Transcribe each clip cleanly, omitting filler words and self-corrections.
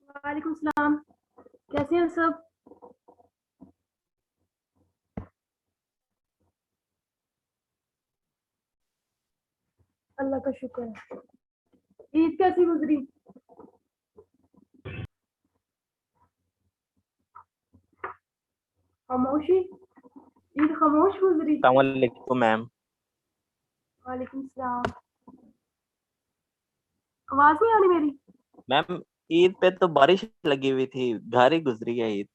वालेकुम सलाम। कैसे हैं सब? अल्लाह का शुक्र है। ईद कैसी गुजरी? खामोशी। ईद खामोश गुजरी। अस्सलामुअलैकुम मैम। वालेकुम सलाम। आवाज नहीं आ रही मेरी? मैम ईद पे तो बारिश लगी हुई थी, घर ही गुजरी है ईद।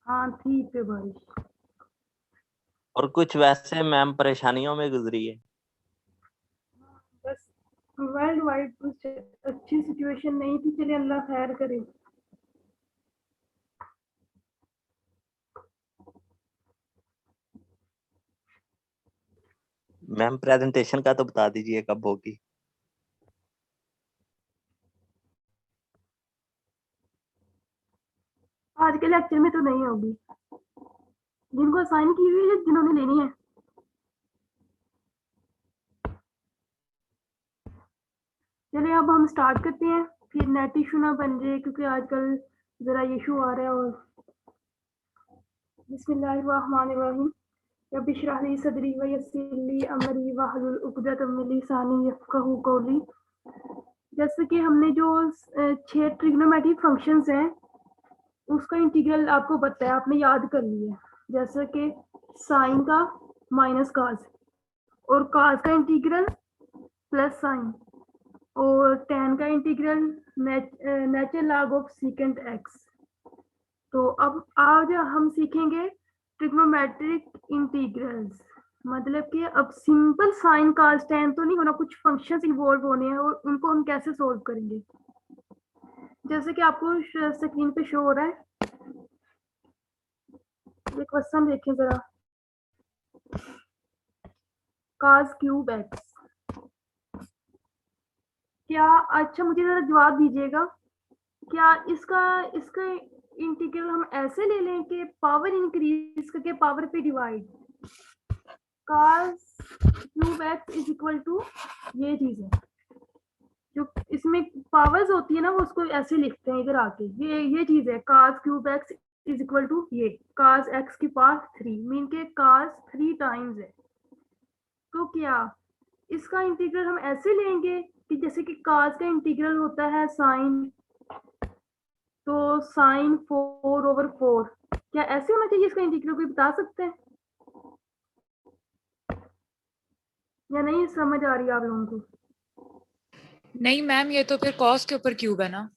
हाँ थी पे बारिश। और कुछ वैसे मैम परेशानियों में गुजरी है। बस वर्ल्ड वाइड कुछ अच्छी सिचुएशन नहीं थी। चलिए अल्लाह खैर करे। मैम प्रेजेंटेशन का तो बता दीजिए कब होगी। आज के लेक्चर में तो नहीं होगी। जिनको असाइन की हुई है, जिन्होंने लेनी है। चलिए अब हम स्टार्ट करते हैं, फिर नेट इशू ना बन जाए क्योंकि आजकल जरा इशू आ रहा है। और बिस्मिल्लाहिर्रहमानिर्रहीम। रब्बि इश्रह ली सदरी व यस्सिर ली अमरी वहलुल उक़दतम मिन लिसानी यफ़क़हू क़ौली। जैसे कि हमने जो 6 ट्रिग्नोमेट्रिक फंक्शंस हैं उसका इंटीग्रल आपको पता है, आपने याद कर लिया। जैसे कि साइन का माइनस काज, और काज का इंटीग्रल प्लस साइन, और tan का integral natural log of secant x. तो अब आज हम सीखेंगे ट्रिग्नोमेट्रिक इंटीग्रल्स। मतलब कि अब सिंपल साइन काज tan तो नहीं होना, कुछ फंक्शंस इन्वॉल्व होने हैं और उनको हम कैसे सोल्व करेंगे। जैसे कि आपको स्क्रीन पे शो हो रहा है, ये क्वेश्चन देखें जरा। काज क्यूब एक्स क्या, अच्छा मुझे जरा जवाब दीजिएगा, क्या इसका इसका इंटीग्रल हम ऐसे ले लें कि पावर इंक्रीज करके पावर पे divide, cos cube x is equal to ये चीज है। जो इसमें पावर्स होती है ना, वो उसको ऐसे लिखते हैं इधर आके, ये चीज है। cos cube x is equal to ये cos एक्स की पावर 3, मीन के cos 3 टाइम्स है। तो क्या इसका इंटीग्रल हम ऐसे लेंगे कि जैसे कि cos का इंटीग्रल होता है साइन, तो साइन 4/4, क्या ऐसे होना चाहिए इसका इंटीग्रल? कोई बता सकते हैं या नहीं समझ आ रही है आप लोगों को? नहीं मैम, ये तो फिर कॉस के ऊपर क्यूब है ना।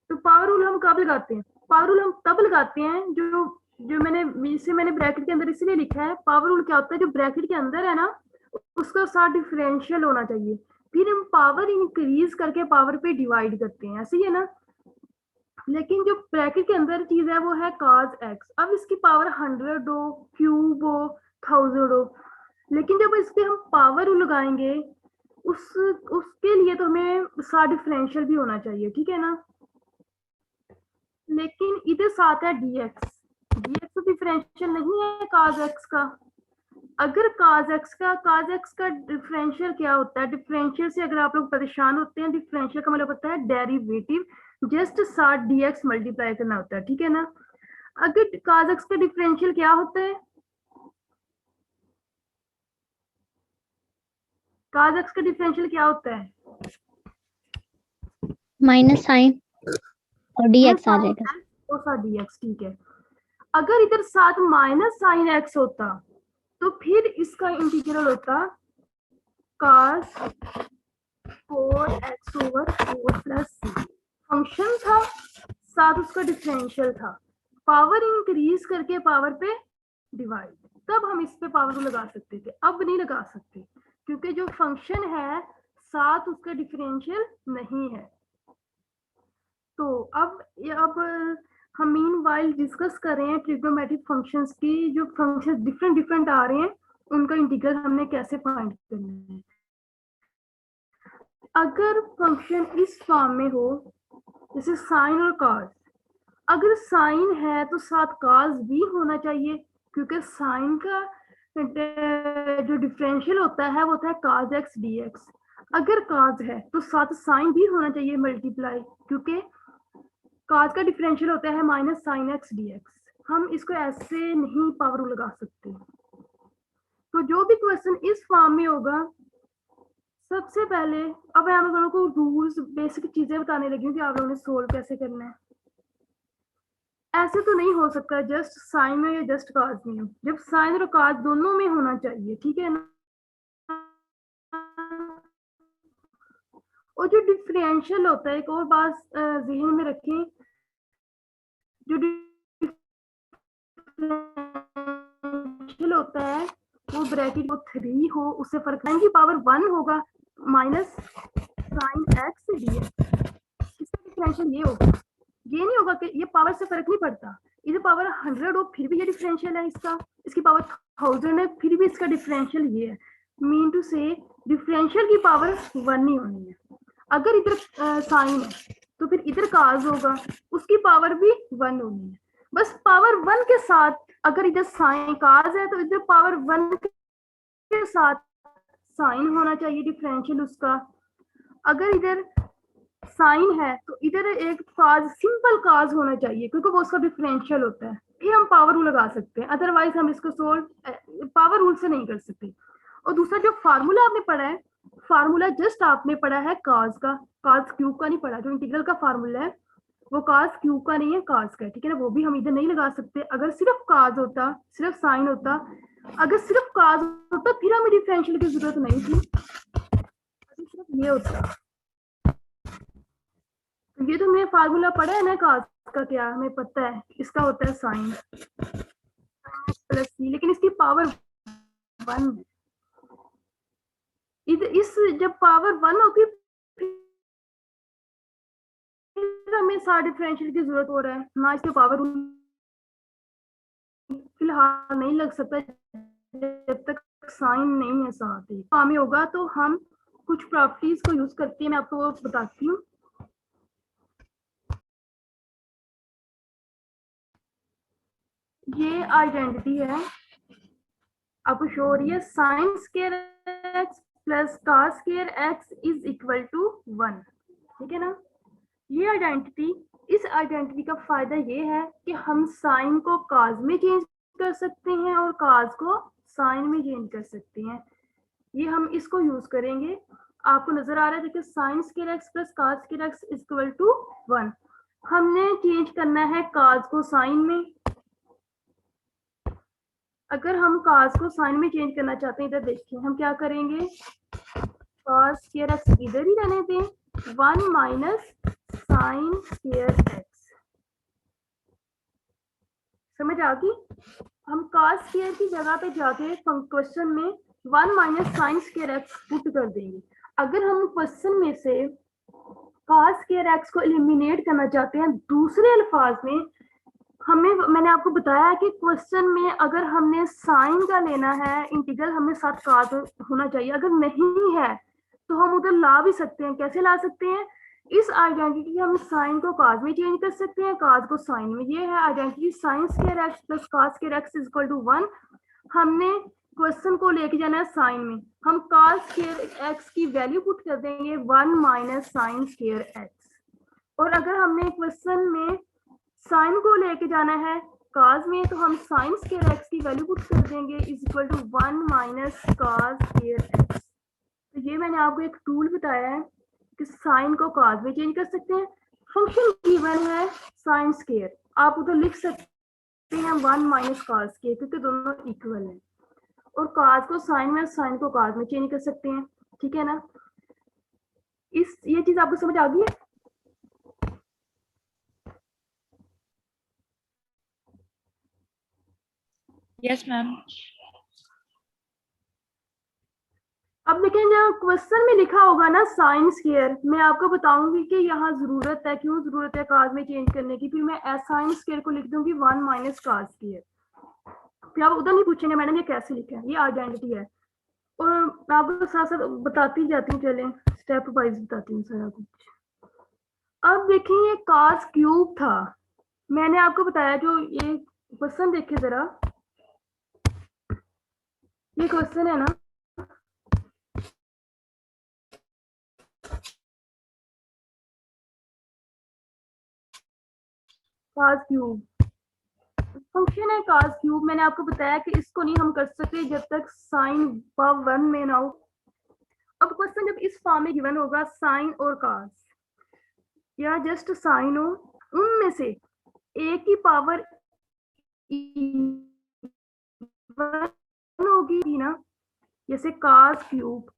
तो पावर रूल हम कब लगाते हैं? पावर रूल हम तब लगाते हैं जो जो मैंने ब्रैकेट के अंदर इसलिए लिखा है। पावर रूल क्या होता है? जो ब्रैकेट के अंदर है ना, उसका साथ डिफरेंशियल होना चाहिए, फिर हम पावर इंक्रीज करके पावर पे डिवाइड करते हैं, ऐसे ही है ना। लेकिन जो ब्रैकेट के अंदर चीज है वो है cos x। अब इसकी पावर 100 हो, क्यूब हो, 1000 हो, लेकिन जब इस पे हम पावर लगाएंगे उसके लिए तो हमें साथ डिफरेंशियल भी होना चाहिए, ठीक है ना। लेकिन इधर साथ है dx। dx तो डिफरेंशियल नहीं है cos x का। अगर cos x का डिफरेंशियल क्या होता है? डिफरेंशियल से अगर आप लोग परेशान होते हैं, डिफरेंशियल का मतलब होता है डेरिवेटिव, जस्ट साथ dx मल्टीप्लाई करना होता है, ठीक है ना। अगर cos x का डिफरेंशियल क्या होता है? cos x का डिफरेंशियल क्या होता है? माइनस साइन और dx आ जाएगा। और साथ dx, ठीक है। अगर इधर साथ माइनस साइन x होता तो फिर इसका इंटीग्रल होता cos 4x/4 plus c। Function था, साथ उसका डिफरेंशियल था, पावर इंक्रीज करके पावर पे डिवाइड, तब हम इस पे पावर लगा सकते थे। अब नहीं लगा सकते क्योंकि जो फंक्शन है साथ उसका डिफरेंशियल नहीं है। तो अब हम मीनवाइल डिस्कस कर रहे हैं ट्रिग्नोमेट्रिक फंक्शंस की। जो फंक्शंस डिफरेंट आ रहे हैं उनका इंटीग्रल हमने कैसे फाइंड करना है। अगर फंक्शन इस फॉर्म में हो जैसे साइन और कॉस, अगर साइन है तो साथ कॉस भी होना चाहिए, क्योंकि साइन का जो डिफरेंशियल होता है वो होता है cos x dx। अगर काज है तो साथ साइन भी होना चाहिए मल्टीप्लाई, क्योंकि काज का डिफरेंशियल होता है minus sine x d x. हम इसको ऐसे नहीं पावर रूल लगा सकते। तो जो भी क्वेश्चन इस फॉर्म में होगा, सबसे पहले अब मैं आप लोगों को रूल्स बेसिक चीजें बताने लगी हूँ कि आप लोगों ने सोल्व कैसे करना है। ऐसे तो नहीं हो सकता जस्ट साइन में या जस्ट काज में हो, जब साइन और काज दोनों में होना चाहिए, ठीक है ना। और जो डिफरेंशियल होता है, एक और बात जहन में रखें, जो डिफरेंशियल होता है वो ब्रैकेट को 3 हो, उससे फर्क नहीं की पावर 1 होगा minus sine x d x. इसका डिफरेंशियल ये होगा, ये नहीं होगा कि ये पावर से फर्क नहीं पड़ता, इधर पावर 100 हो फिर भी ये डिफरेंशियल है इसका, इसकी पावर 1000 है फिर भी इसका डिफरेंशियल ये है। मीन टू से डिफरेंशियल की पावर 1 नहीं होनी है। अगर इधर साइन है तो फिर इधर काज होगा, उसकी पावर भी 1 होनी है। बस पावर 1 के साथ, अगर इधर साइन काज है तो इधर पावर 1 के साथ साइन होना चाहिए डिफरेंशियल उसका। अगर इधर साइन है तो इधर एक काज, सिंपल काज होना चाहिए, क्योंकि वो उसका डिफरेंशियल होता है, फिर हम पावर रूल लगा सकते हैं। अदरवाइज हम इसको सोल्व पावर रूल से नहीं कर सकते। और दूसरा जो फार्मूला आपने पढ़ा है, फार्मूला जस्ट आपने पढ़ा है काज का, काज क्यूब का नहीं पढ़ा। जो इंटीग्रल का फार्मूला है वो काज क्यूब का नहीं है, काज का है, ठीक है ना। वो भी हम इधर नहीं लगा सकते। अगर सिर्फ काज होता, सिर्फ साइन होता, अगर सिर्फ काज होता फिर हमें डिफरेंशियल की जरूरत नहीं थी। अगर सिर्फ ये होता, तो ये तो हमने फार्मूला पढ़ा है ना काज का, क्या हमें पता है इसका होता है साइन प्लस सी, लेकिन इसकी पावर 1 है। इस जब पावर 1 होती फिर हमें सारा डिफरेंशियल की जरूरत हो रहा है ना, इसके पावर फिलहाल नहीं लग सकता जब तक साइन नहीं है साथ ही। हमें होगा तो हम कुछ प्रॉपर्टीज को यूज करते हैं, मैं आपको वो बताती हूँ। ये आइडेंटिटी है, आपको शो हो रही है, sine square x plus cos square x is equal to 1, ठीक है ना। ये आइडेंटिटी, इस आइडेंटिटी का फायदा ये है कि हम साइन को काज में चेंज कर सकते हैं और काज को साइन में चेंज कर सकते हैं। ये हम इसको यूज करेंगे। आपको नजर आ रहा है, देखिए sine square x plus cos square x is equal to 1। हमने चेंज करना है काज को साइन में। अगर हम काज को साइन में चेंज करना चाहते हैं, इधर देखिए हम क्या करेंगे, कॉस स्क्वायर एक्स इधर ही रहने दें, 1 माइनस साइन स्क्वायर एक्स। समझ आ गई। हम कॉस स्क्वायर की जगह पे जाके क्वेश्चन में 1 minus sine square x put कर देंगे। अगर हम क्वेश्चन में से कॉस स्क्वायर एक्स को एलिमिनेट करना चाहते हैं, दूसरे अल्फाज में हमें, मैंने आपको बताया कि क्वेश्चन में अगर हमने साइन का लेना है इंटीग्रल, हमें साथ काज होना चाहिए। अगर नहीं है तो हम उधर ला भी सकते हैं। कैसे ला सकते हैं, इस आइडेंटिटी हम साइन को काज में चेंज कर सकते हैं, काज को साइन में। ये है identity sine square x plus cos square x is equal to 1। हमने क्वेश्चन को लेके जाना है साइन में, हम कॉस स्क्वायर एक्स की वैल्यू पुट कर देंगे 1 माइनस साइन स्क्वायर एक्स। और अगर हमने क्वेश्चन में साइन को लेके जाना है काज में, तो हम साइन स्क्वायर एक्स की वैल्यू पुट कर देंगे is equal to 1 minus cos square x. तो ये मैंने आपको एक टूल बताया है कि साइन को काज में चेंज कर सकते हैं। फंक्शन गिवन है साइन स्क्वायर, आप उधर लिख सकते हैं 1 माइनस कॉस स्क्वायर, क्योंकि दोनों इक्वल है। और काज को साइन में, साइन को काज में चेंज कर सकते हैं, ठीक है ना। ये चीज आपको समझ आ गई है। Yes ma'am. अब देखें, जो क्वेश्चन में लिखा होगा ना साइन स्क्वायर, मैं आपको बताऊंगी कि यहाँ जरूरत है, क्यों जरूरत है काज में चेंज करने की। फिर मैं साइन स्क्वायर को लिख दूंगी 1 माइनस कॉस स्क्वायर। फिर आप उधर नहीं पूछेंगे मैडम ये कैसे लिखा है, ये आइडेंटिटी है। और मैं आपको साथ साथ बताती जाती हूँ, चलें स्टेप वाइज बताती हूँ सारा कुछ। अब देखिए, ये कॉस क्यूब था, मैंने आपको बताया। जो ये क्वेश्चन देखे जरा, ये क्वेश्चन है ना, काज क्यूब फंक्शन है काज क्यूब। मैंने आपको बताया कि इसको नहीं हम कर सकते जब तक साइन पावर 1 में ना हो। अब क्वेश्चन जब इस फॉर्म में गिवन होगा साइन और काज या जस्ट साइन हो, उनमें से एक की पावर होगी ना, जैसे काज क्यूब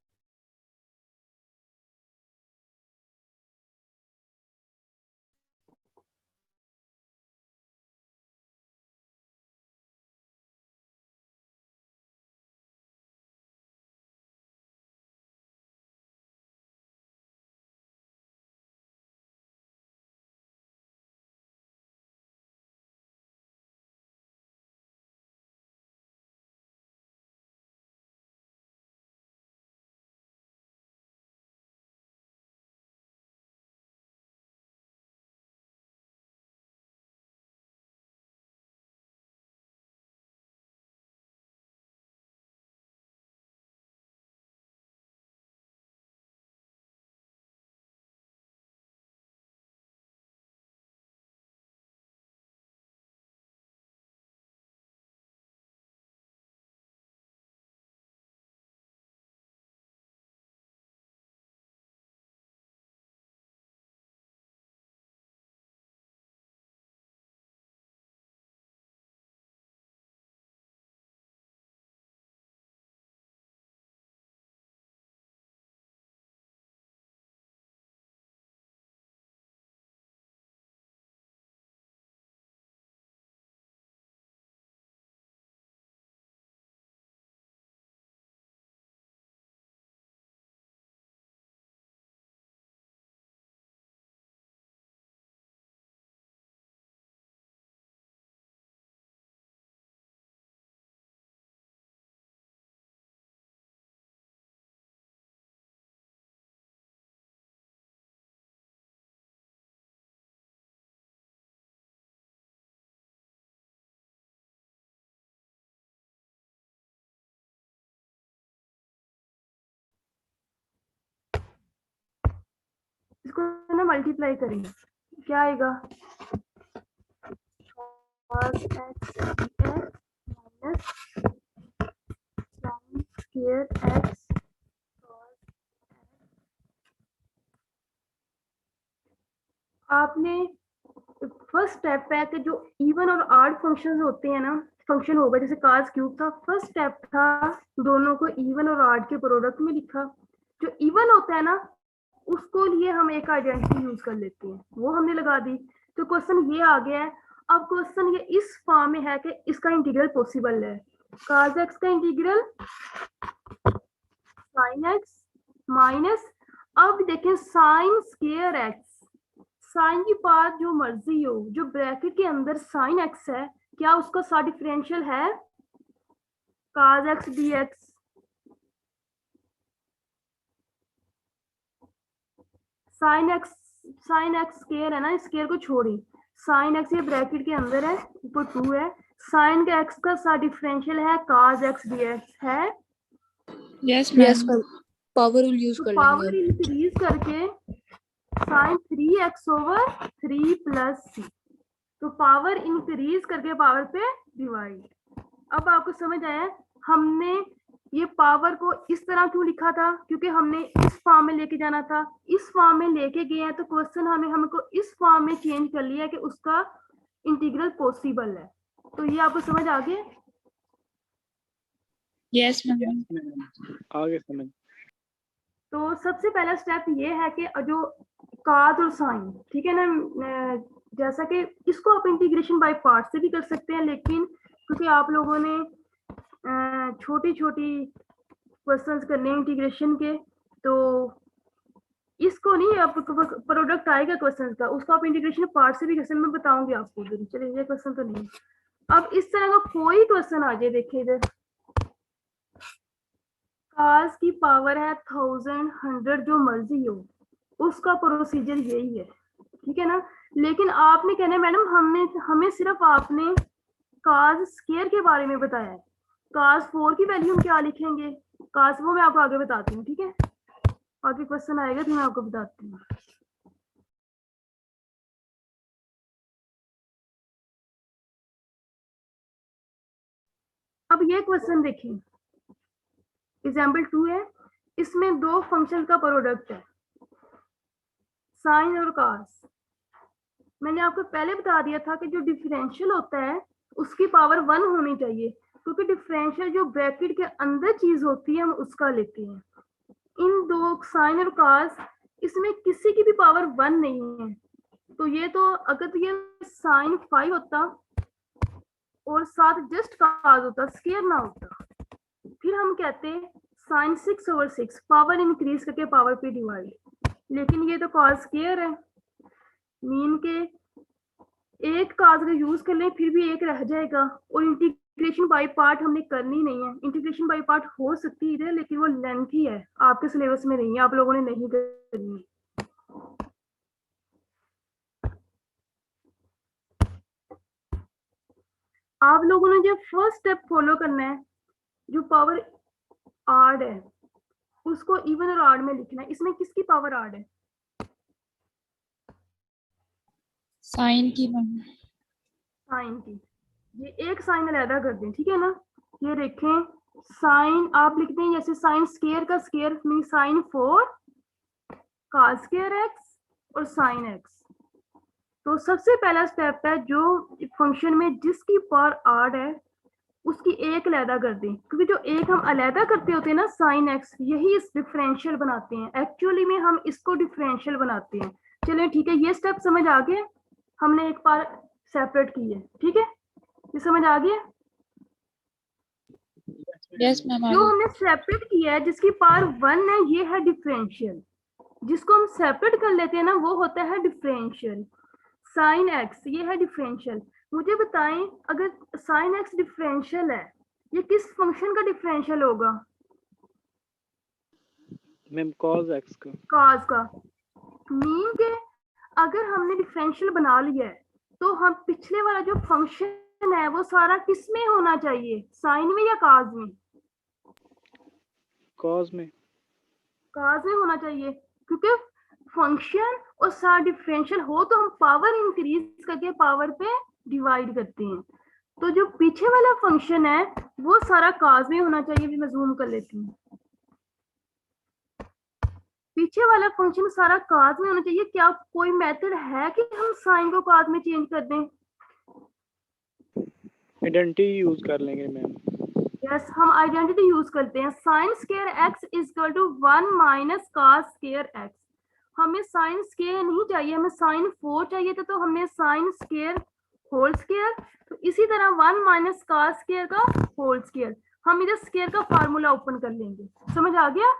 इसको ना मल्टीप्लाई करेंगे, क्या आएगा cos x minus sin square x आपने फर्स्ट स्टेप है कि जो इवन और ऑड फंक्शंस होते हैं ना, फंक्शन होगा जैसे काज क्यूब था, फर्स्ट स्टेप था दोनों को इवन और ऑड के प्रोडक्ट में लिखा। जो इवन होता है ना उसको लिए हम एक आइडेंटिटी यूज कर लेते हैं, वो हमने लगा दी। तो क्वेश्चन ये आ गया है। अब क्वेश्चन ये इस फॉर्म में है कि इसका इंटीग्रल पॉसिबल है। काज एक्स का इंटीग्रल साइन एक्स माइनस, अब देखें साइन स्क्वायर एक्स, साइन की पावर जो मर्जी हो, जो ब्रैकेट के अंदर साइन एक्स है, क्या उसका सा डिफरेंशियल है काज x d x. Sine x square है ना, स्क्वायर को छोड़ी, साइन एक्स ये ब्रैकेट के अंदर है, ऊपर 2 है, साइन का एक्स का सा डिफरेंशियल है काज एक्स डी एक्स है। Yes ma'am, power rule use कर पावर लेंगे। इंक्रीज करके साइन 3x ओवर 3 प्लस सी, तो पावर इंक्रीज करके पावर पे डिवाइड। अब आपको समझ आया हमने ये पावर को इस तरह क्यों लिखा था, क्योंकि हमने इस फॉर्म में लेके जाना था। इस फॉर्म में लेके गए हैं तो क्वेश्चन हमको इस फॉर्म में चेंज कर लिया कि उसका इंटीग्रल पॉसिबल है। तो ये आपको समझ आ गया। यस मैम, आगे समझ। तो सबसे पहला स्टेप ये है कि जो काज और साइन, ठीक है ना, जैसा कि इसको आप इंटीग्रेशन बाय पार्ट से भी कर सकते हैं, लेकिन क्योंकि आप लोगों ने छोटी छोटी क्वेश्चंस करने हैं इंटीग्रेशन के, तो इसको नहीं, आप प्रोडक्ट आएगा क्वेश्चंस का, उसको आप इंटीग्रेशन पार्ट से भी क्वेश्चन में बताऊंगी आपको। चलिए ये क्वेश्चन तो नहीं, अब इस तरह का कोई क्वेश्चन आ जाए, देखिए इधर काज की पावर है 1000 100 जो मर्जी हो, उसका प्रोसीजर यही है, ठीक है ना। लेकिन आपने कहना मैडम हमें सिर्फ आपने काज स्क्वायर के बारे में बताया है, काज 4 की वैल्यू हम क्या लिखेंगे, काज वो मैं आपको आगे बताती हूँ, ठीक है। आगे क्वेश्चन आएगा तो मैं आपको बताती हूँ। ये क्वेश्चन देखें, एग्जाम्पल 2 है, इसमें दो फंक्शन का प्रोडक्ट है, साइन और कॉस। मैंने आपको पहले बता दिया था कि जो डिफरेंशियल होता है उसकी पावर 1 होनी चाहिए, क्योंकि डिफरेंशियल जो ब्रैकेट के अंदर चीज होती है हम उसका लेते हैं। इन दो साइन और कॉस, इसमें किसी की भी पावर 1 नहीं है। तो ये तो अगर तो ये साइन 5 होता और साथ जस्ट कॉस होता, स्क्वायर ना होता, फिर हम कहते साइन 6/6 पावर इंक्रीज करके पावर पे डिवाइड, लेकिन ये तो कॉस स्क्वायर है। मीन के एक काज का यूज कर लें फिर भी एक रह जाएगा, और इंटीग्रेशन बाय पार्ट हमने करनी नहीं है। इंटीग्रेशन बाय पार्ट हो सकती है लेकिन वो लेंथी है, आपके सिलेबस में नहीं है, आप लोगों ने नहीं करनी। आप लोगों ने जो फर्स्ट स्टेप फॉलो करना है, जो पावर आड है उसको इवन और आड में लिखना है। इसमें किसकी पावर आड है? साइन की मैम। साइन की। ये एक साइन अलहदा कर दें, ठीक है ना। ये देखें, साइन आप लिखते हैं जैसे साइन स्क्वायर का square mean sine 4 cos square x और साइन एक्स। तो सबसे पहला स्टेप है जो फंक्शन में जिसकी पावर आड है उसकी एक अलहदा कर दें, क्योंकि जो एक हम अलहदा करते होते हैं ना साइन एक्स, यही इस डिफरेंशियल बनाते हैं। एक्चुअली में हम इसको डिफरेंशियल बनाते हैं। चलिए ठीक है, ये स्टेप समझ आ गया, हमने एक बार सेपरेट की है, ठीक है, ये समझ आ गया। Yes ma'am. जो हमने सेपरेट किया है जिसकी पावर 1 है, ये है डिफरेंशियल। जिसको हम सेपरेट कर लेते हैं ना वो होता है डिफरेंशियल। साइन एक्स ये है डिफरेंशियल। मुझे बताएं, अगर साइन एक्स डिफरेंशियल है, ये किस फंक्शन का डिफरेंशियल होगा? मैम cos x का। कॉस का। मीन के अगर हमने डिफरेंशियल बना लिया है तो हम पिछले वाला जो फंक्शन है वो सारा किस में होना चाहिए, साइन में या कॉस में? cos में। कॉस में होना चाहिए, क्योंकि फंक्शन और सारा डिफरेंशियल हो तो हम पावर इंक्रीज करके पावर पे डिवाइड करते हैं। तो जो पीछे वाला फंक्शन है वो सारा कॉस में होना चाहिए। भी मैं जूम कर लेती हूँ, पीछे वाला फंक्शन सारा कॉस में होना चाहिए। क्या कोई मेथड है कि हम साइन को कॉस में चेंज कर दें? आइडेंटिटी यूज कर लेंगे मैम। यस, हम आइडेंटिटी यूज करते हैं। Sine square x is equal to 1 minus cos square x. हमें साइन स्क्वायर नहीं चाहिए, हमें साइन 4 चाहिए था, तो हमने साइन स्क्वायर होल स्क्वायर। तो इसी तरह 1 माइनस कॉस स्क्वायर का होल स्क्वायर, हम इधर स्क्वायर का फार्मूला ओपन कर लेंगे। समझ आ गया?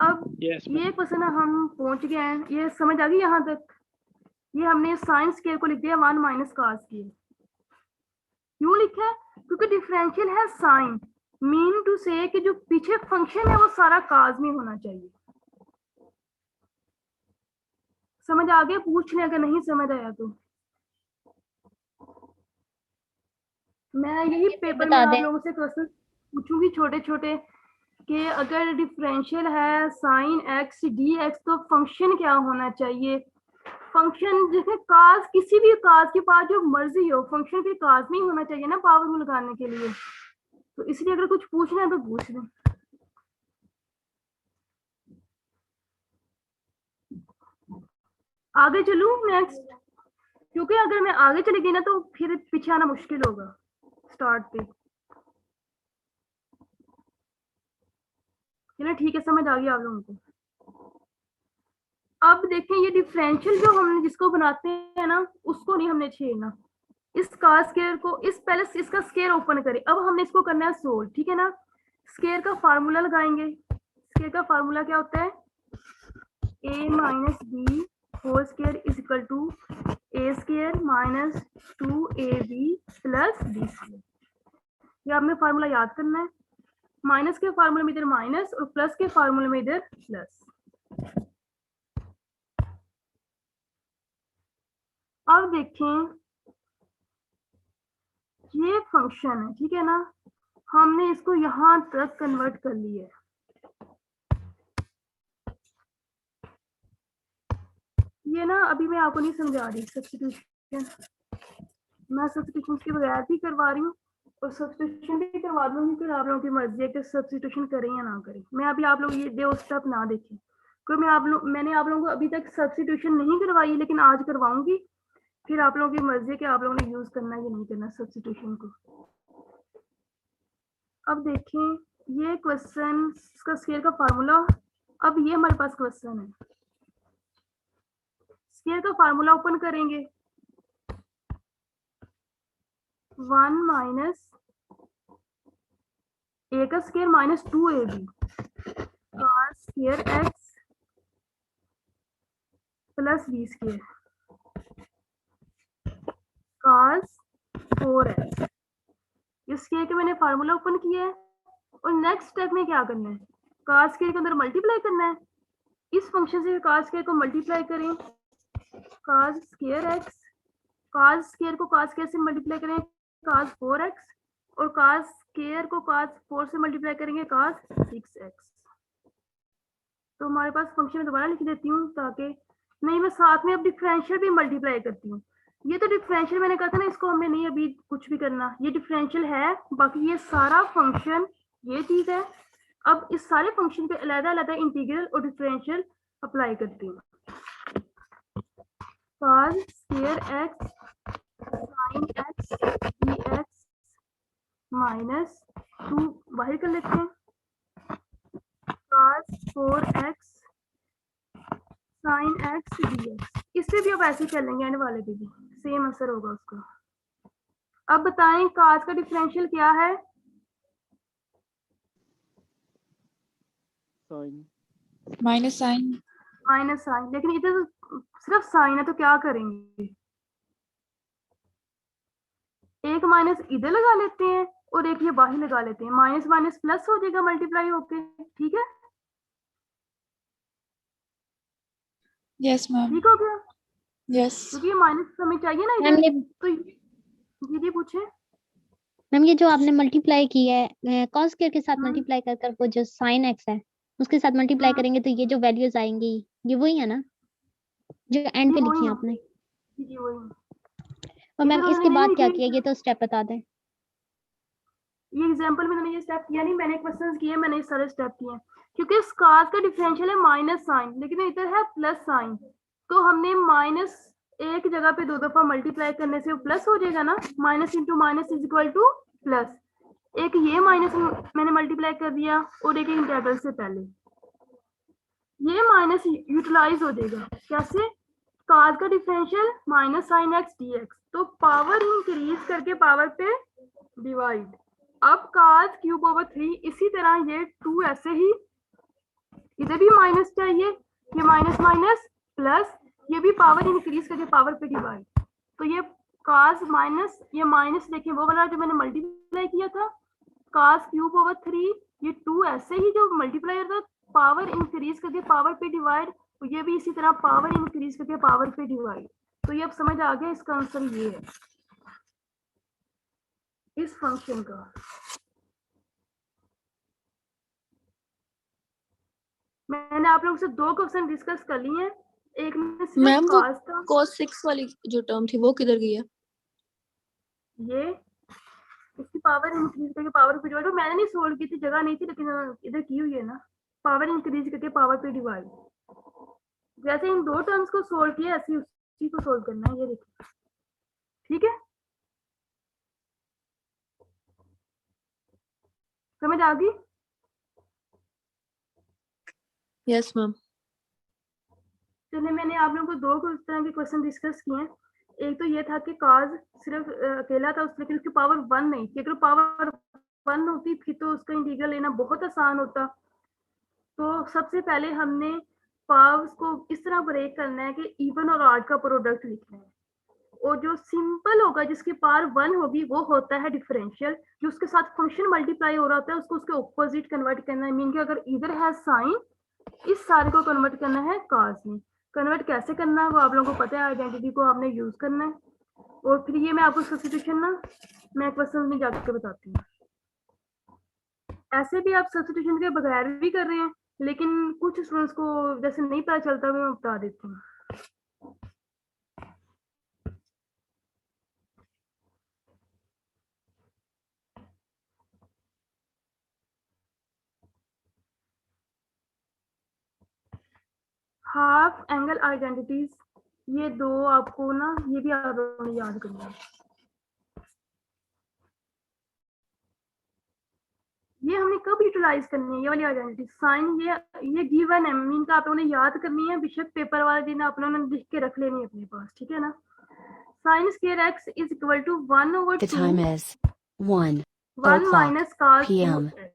अब यस ये क्वेश्चन हम पहुंच गए हैं, ये समझ आ गई यहाँ तक। ये हमने साइन स्क्वायर को लिख दिया 1 माइनस कॉस स्क्वायर। क्यों लिखा है? क्योंकि डिफरेंशियल है साइन, मीन टू से कि जो पीछे फंक्शन है वो सारा कॉस में होना चाहिए। समझ आ गया? पूछ लें अगर नहीं समझ आया तो। मैं यही पेपर में आप लोगों से क्वेश्चन पूछूंगी छोटे छोटे, कि अगर डिफरेंशियल है साइन एक्स डी एक्स तो फंक्शन क्या होना चाहिए। फंक्शन जिसमें काज, किसी भी काज के पास जो मर्जी हो, फंक्शन के काज में ही होना चाहिए ना पावर में लगाने के लिए। तो इसलिए अगर कुछ पूछना है तो पूछ लें। आगे चलूं नेक्स्ट, क्योंकि अगर मैं आगे चली गई ना तो फिर पीछे आना मुश्किल होगा स्टार्ट पे। चलो ठीक है, समझ आ गया आप लोगों को। अब देखें, ये डिफरेंशियल जो हमने जिसको बनाते हैं ना उसको नहीं हमने छेड़ना। इस का स्क्वायर को, इस पहले इसका स्क्वायर ओपन करें, अब हमने इसको करना है सोल्व, ठीक है ना। स्क्वायर का फार्मूला लगाएंगे। स्क्वायर का फार्मूला क्या होता है? a minus B whole square is equal to A square minus 2ab plus B square. ये आपने फार्मूला याद करना है। माइनस के फार्मूले में इधर माइनस और प्लस के फार्मूले में इधर प्लस। अब देखें, ये फंक्शन है, ठीक है ना, हमने इसको यहां तक कन्वर्ट कर लिया है। ये ना अभी मैं आपको नहीं समझा रही सब्स्टिट्यूशन, मैं सब्स्टिट्यूशन के बगैर भी करवा रही हूँ और सब्स्टिट्यूशन भी करवा दूंगी, फिर आप लोगों की मर्जी है कि सब्स्टिट्यूशन करें या ना करें। मैं अभी आप लोग ये दो स्टेप ना देखें, क्योंकि मैंने आप लोगों को अभी तक सब्स्टिट्यूशन नहीं करवाई, लेकिन आज करवाऊंगी। फिर आप लोगों की मर्जी है कि आप लोगों ने यूज करना है या नहीं करना सब्स्टिट्यूशन को। अब देखें ये क्वेश्चन का स्केयर का फार्मूला। अब ये हमारे पास क्वेश्चन है, स्केयर का फार्मूला ओपन करेंगे। 1 माइनस ए का square minus 2ab cos square x plus b square cos 4x। इस स्केयर के मैंने फार्मूला ओपन किया है और नेक्स्ट स्टेप में क्या करना है, cos स्केयर के अंदर मल्टीप्लाई करना है। इस फंक्शन से cos स्केयर को मल्टीप्लाई करें, cos square x, cos square को cos स्केयर से मल्टीप्लाई करें cos 4x, और cos स्केयर को cos 4 से मल्टीप्लाई करेंगे cos 6x। तो हमारे पास फंक्शन में दोबारा लिख देती हूँ, ताकि नहीं मैं साथ में अब डिफरेंशियल भी मल्टीप्लाई करती हूँ। ये तो डिफरेंशियल मैंने कहा था ना, इसको हमें नहीं अभी कुछ भी करना, ये डिफरेंशियल है। बाकी ये सारा फंक्शन ये चीज है। अब इस सारे फंक्शन पे अलग-अलग इंटीग्रल और डिफरेंशियल अप्लाई करती हूँ। cos square x sin x dx minus 2 बाहर कर लेते हैं, cos 4x sin x dx। इससे भी अब ऐसे कर लेंगे, एंड वाले पे भी सेम आंसर होगा उसका। अब बताएं cos का डिफरेंशियल क्या है? Sine minus sine. Minus sine, लेकिन इधर तो सिर्फ साइन है, तो क्या करेंगे, एक माइनस इधर लगा लेते हैं और एक ये बाहर लगा लेते हैं, माइनस माइनस प्लस हो जाएगा मल्टीप्लाई होके। ठीक है, यस मैम। ठीक हो गया, यस क्योंकि ये माइनस हमें चाहिए ना मैम इधर। ये तो जी पूछे। मैम ये जो आपने मल्टीप्लाई की है cos स्क्वायर के साथ हम्म, मल्टीप्लाई कर कर वो जो sin x है उसके साथ मल्टीप्लाई हम्म, करेंगे तो ये जो वैल्यूज आएंगी ये वही है ना जो एंड जी पे वही लिखी है है, आपने? जी वही है। और मैम इधर इसके उन्होंने बाद नहीं क्या लिखे, किया ये तो स्टेप बता दें। ये एग्जांपल में मैंने ये स्टेप किया नहीं, मैंने क्वेश्चंस किए, मैंने ये सारे स्टेप किए हैं। क्योंकि इस cos का डिफरेंशियल है माइनस साइन, लेकिन इधर है प्लस साइन, तो हमने माइनस एक जगह पे दो दफा मल्टीप्लाई करने से प्लस हो जाएगा ना, minus into minus is equal two plus. एक ये माइनस मैंने मल्टीप्लाई कर दिया और एक इंटीग्रल से पहले ये माइनस यूटिलाइज हो जाएगा। कैसे? cos का differential minus sine x d x, तो पावर इंक्रीज करके पावर पे डिवाइड। अब cos क्यूब ओवर 3, इसी तरह ये 2 ऐसे ही, इधर भी माइनस चाहिए, ये माइनस माइनस प्लस, ये भी पावर इंक्रीज करके पावर पे डिवाइड। तो ये cos माइनस, ये माइनस देखिए वो वाला जो मैंने मल्टीप्लाई किया था cos क्यूब ओवर 3, ये 2 ऐसे ही जो मल्टीप्लाई होता है पावर इंक्रीज करके पावर पे डिवाइड, तो ये भी इसी तरह पावर इंक्रीज करके पावर पे डिवाइड। तो ये अब समझ आ गया, इसका आंसर ये है इस फंक्शन का। मैंने आप लोगों से 2 क्वेश्चन डिस्कस कर लिए हैं, एक में सिर्फ मैम वो cos था, cos 6 वाली जो टर्म थी वो किधर गई है? ये इसकी पावर इंक्रीज करके पावर पे डिवाइड, मैंने नहीं सोल्व की थी, जगह नहीं थी, लेकिन इधर की हुई है ना, पावर इंक्रीज करके पावर पे डिवाइड। जैसे इन 2 टर्म्स को सोल्व किया ऐसे उसी को सोल्व करना है, ये देखिए। ठीक है, समझ आ गई? Yes ma'am. चलिए, मैंने आप लोगों को 2 इस तरह के क्वेश्चन डिस्कस किए हैं। एक तो ये था कि cos सिर्फ अकेला था, लेकिन उसकी पावर 1 नहीं थी। अगर पावर 1 होती थी तो उसका इंटीग्रल लेना बहुत आसान होता। तो सबसे पहले हमने पावर्स को इस तरह ब्रेक करना है कि इवन और ऑड का प्रोडक्ट लिखना है, और जो सिंपल होगा जिसकी पावर 1 होगी वो होता है डिफरेंशियल। जो उसके साथ फंक्शन मल्टीप्लाई हो रहा होता है उसको उसके ऑपोजिट कन्वर्ट करना है। मीन कि अगर इधर है साइन, इस सारे को कन्वर्ट करना है cos में। कन्वर्ट कैसे करना है वो आप लोगों को पता है, आइडेंटिटी को आपने यूज करना है। और फिर ये मैं आपको सब्स्टिट्यूशन ना मैं क्वेश्चन में जाकर बताती हूँ। ऐसे भी आप सब्स्टिट्यूशन के बगैर भी कर रहे हैं, लेकिन कुछ स्टूडेंट्स को जैसे नहीं पता चलता, मैं बता देती हूँ। हाफ एंगल आइडेंटिटीज, ये दो आपको ना, ये भी आपने याद करना है। ये हमने कब यूटिलाइज करनी है, ये वाली आइडेंटिटी साइन, ये गिवन है, मीन का आप लोगों ने याद करनी है, बेशक पेपर वाले दिन आप लोगों ने लिख के रख लेनी है अपने पास, ठीक है ना। Sine square x is equal to 1/2 The time is 1 1 o'clock minus cos p.m. 2x,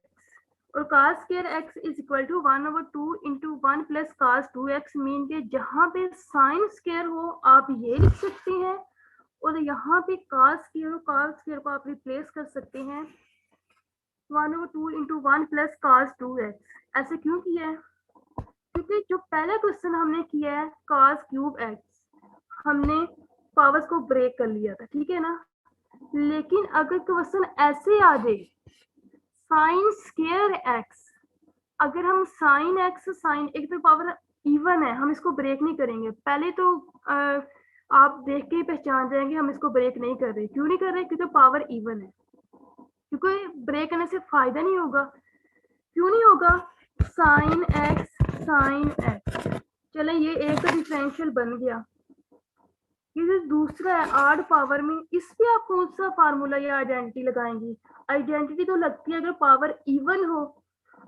और cos square x is equal to 1/2 into 1 plus cos 2x, mean के जहाँ पे साइन स्क्वायर हो आप ये लिख सकते हैं, और यहाँ पे cos स्क्वायर हो, cos स्क्वायर को आप रिप्लेस कर सकते हैं 1/2 इंटू 1 प्लस cos 2x। ऐसे क्यों किया है? क्योंकि जो पहला क्वेश्चन हमने किया है cos क्यूब x, हमने पावर्स को ब्रेक कर लिया था, ठीक है ना। लेकिन अगर क्वेश्चन ऐसे आ जाए साइन स्क्वायर एक्स, अगर हम साइन एक्स, साइन एक तो पावर इवन है, हम इसको ब्रेक नहीं करेंगे, पहले तो आप देख के ही पहचान जाएंगे हम इसको ब्रेक नहीं कर रहे। क्यों नहीं कर रहे? क्योंकि पावर इवन है, क्योंकि ब्रेक करने से फायदा नहीं होगा। क्यों नहीं होगा? साइन एक्स, चले ये एक तो डिफरेंशियल बन गया, ये जो दूसरा है आड पावर में, इस पे आप कौन सा फार्मूला या आइडेंटिटी लगाएंगी? आइडेंटिटी तो लगती है अगर पावर इवन हो,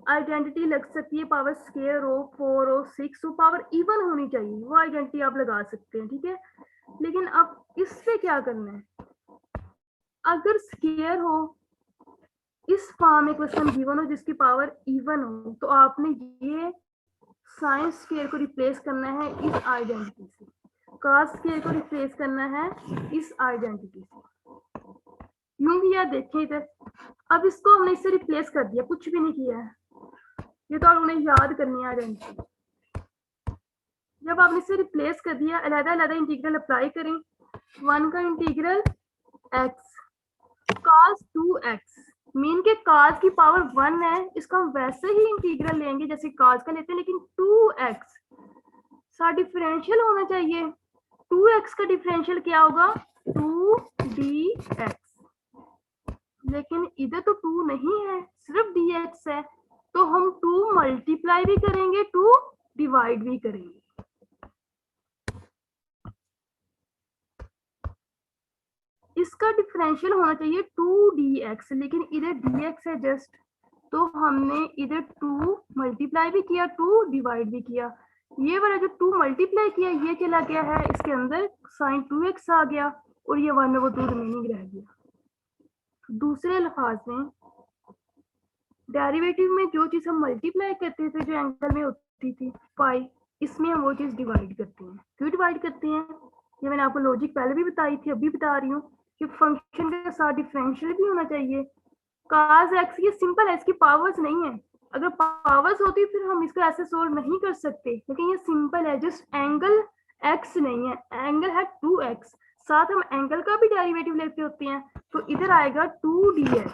आइडेंटिटी लग सकती है पावर स्क्वायर हो, 4 हो, 6 हो, पावर इवन होनी चाहिए, वो आइडेंटिटी आप लगा सकते हैं, ठीक है। लेकिन अब इससे क्या करना है? अगर स्क्वायर हो, इस फॉर्म में क्वेश्चन गिवन हो जिसकी पावर इवन हो, तो आपने ये साइन स्क्वायर को रिप्लेस करना है इस आइडेंटिटी से, cos स्क्वायर को रिप्लेस करना है इस आइडेंटिटी से। यूं भी यार देखें इधर, अब इसको हमने इससे रिप्लेस कर दिया, कुछ भी नहीं किया है, ये तो आप उन्हें याद करनी है आइडेंटिटी। जब आपने इसे रिप्लेस कर दिया, अलग-अलग इंटीग्रल अप्लाई करें, 1 का integral x cos 2x, mean के cos की पावर 1 है, इसको हम वैसे ही इंटीग्रल लेंगे जैसे cos का लेते हैं, लेकिन 2x सा डिफरेंशियल होना चाहिए। 2x का डिफरेंशियल क्या होगा? 2dx, लेकिन इधर तो 2 नहीं है, सिर्फ dx है, तो हम 2 मल्टीप्लाई भी करेंगे, 2 डिवाइड भी करेंगे। इसका डिफरेंशियल होना चाहिए 2dx, लेकिन इधर dx है जस्ट, तो हमने इधर 2 मल्टीप्लाई भी किया, 2 डिवाइड भी किया। ये वाला जो 2 मल्टीप्लाई किया ये चला गया है इसके अंदर, साइन 2x आ गया, और ये 1/2 रिमेनिंग रह गया। दूसरे अल्फाज में डेरिवेटिव में जो चीज हम मल्टीप्लाई करते थे जो एंगल में होती थी पाई, इसमें हम वो चीज डिवाइड करते हैं। क्यों डिवाइड करते हैं? ये मैंने आपको लॉजिक पहले भी बताई थी, अभी बता रही हूँ कि फंक्शन के साथ डिफरेंशियल भी होना चाहिए। cos x ये सिंपल है, इसकी पावर्स नहीं है, अगर पावर्स होती फिर हम इसको ऐसे सोल्व नहीं कर सकते, लेकिन ये सिंपल है, जस्ट एंगल x नहीं है, एंगल है 2x, साथ हम एंगल का भी डेरिवेटिव लेते होते हैं, तो इधर आएगा 2dx,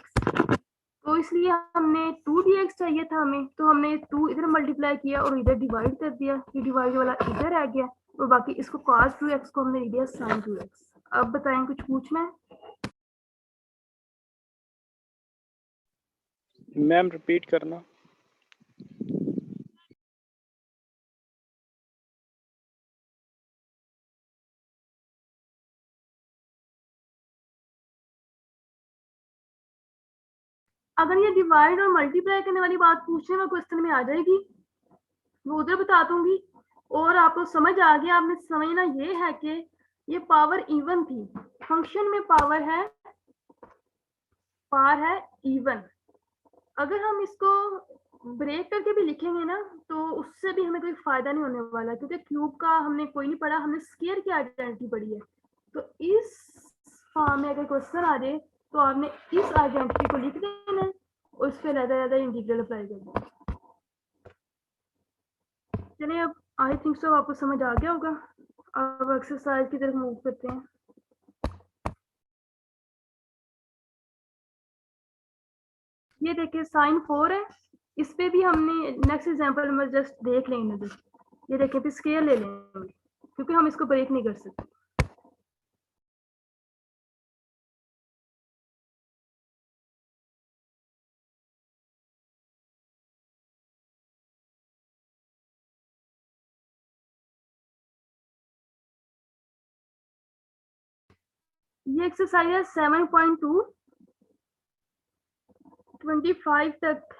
तो इसलिए हमने 2dx चाहिए था हमें, तो हमने 2 इधर मल्टीप्लाई किया और इधर डिवाइड कर दिया, ये डिवाइड वाला इधर आ गया, और बाकी इसको cos 2x को हमने लिख दिया sin 2x। अब बताएं कुछ पूछना है? मैम रिपीट करना। अगर ये डिवाइड और मल्टीप्लाई करने वाली बात पूछने में क्वेश्चन में आ जाएगी, वो उधर बता दूंगी, और आपको समझ आ गया। आपने समझना ये है कि ये पावर इवन थी, फंक्शन में पावर है इवन। अगर हम इसको ब्रेक करके भी लिखेंगे ना, तो उससे भी हमें कोई फायदा नहीं होने वाला, क्योंकि क्यूब का हमने कोई नहीं पढ़ा, हमने स्क्वायर की आइडेंटिटी पढ़ी है। तो इस फॉर्म में अगर क्वेश्चन आ जाए तो आपने इस आइडेंटिटी को लिख देना है और उस पर ज्यादा इंटीग्रल अप्लाई कर देना। चलिए, अब आई थिंक सो आपको समझ आ गया होगा। अब एक्सरसाइज की तरफ मूव करते हैं। ये देखिए साइन 4 है, इस पे भी हमने नेक्स्ट एग्जांपल में जस्ट देख लेंगे नजर। ये देखिए फिर स्केयर ले लेंगे, क्योंकि हम इसको ब्रेक नहीं कर सकते। ये एक्सरसाइज है 7.2 25 तक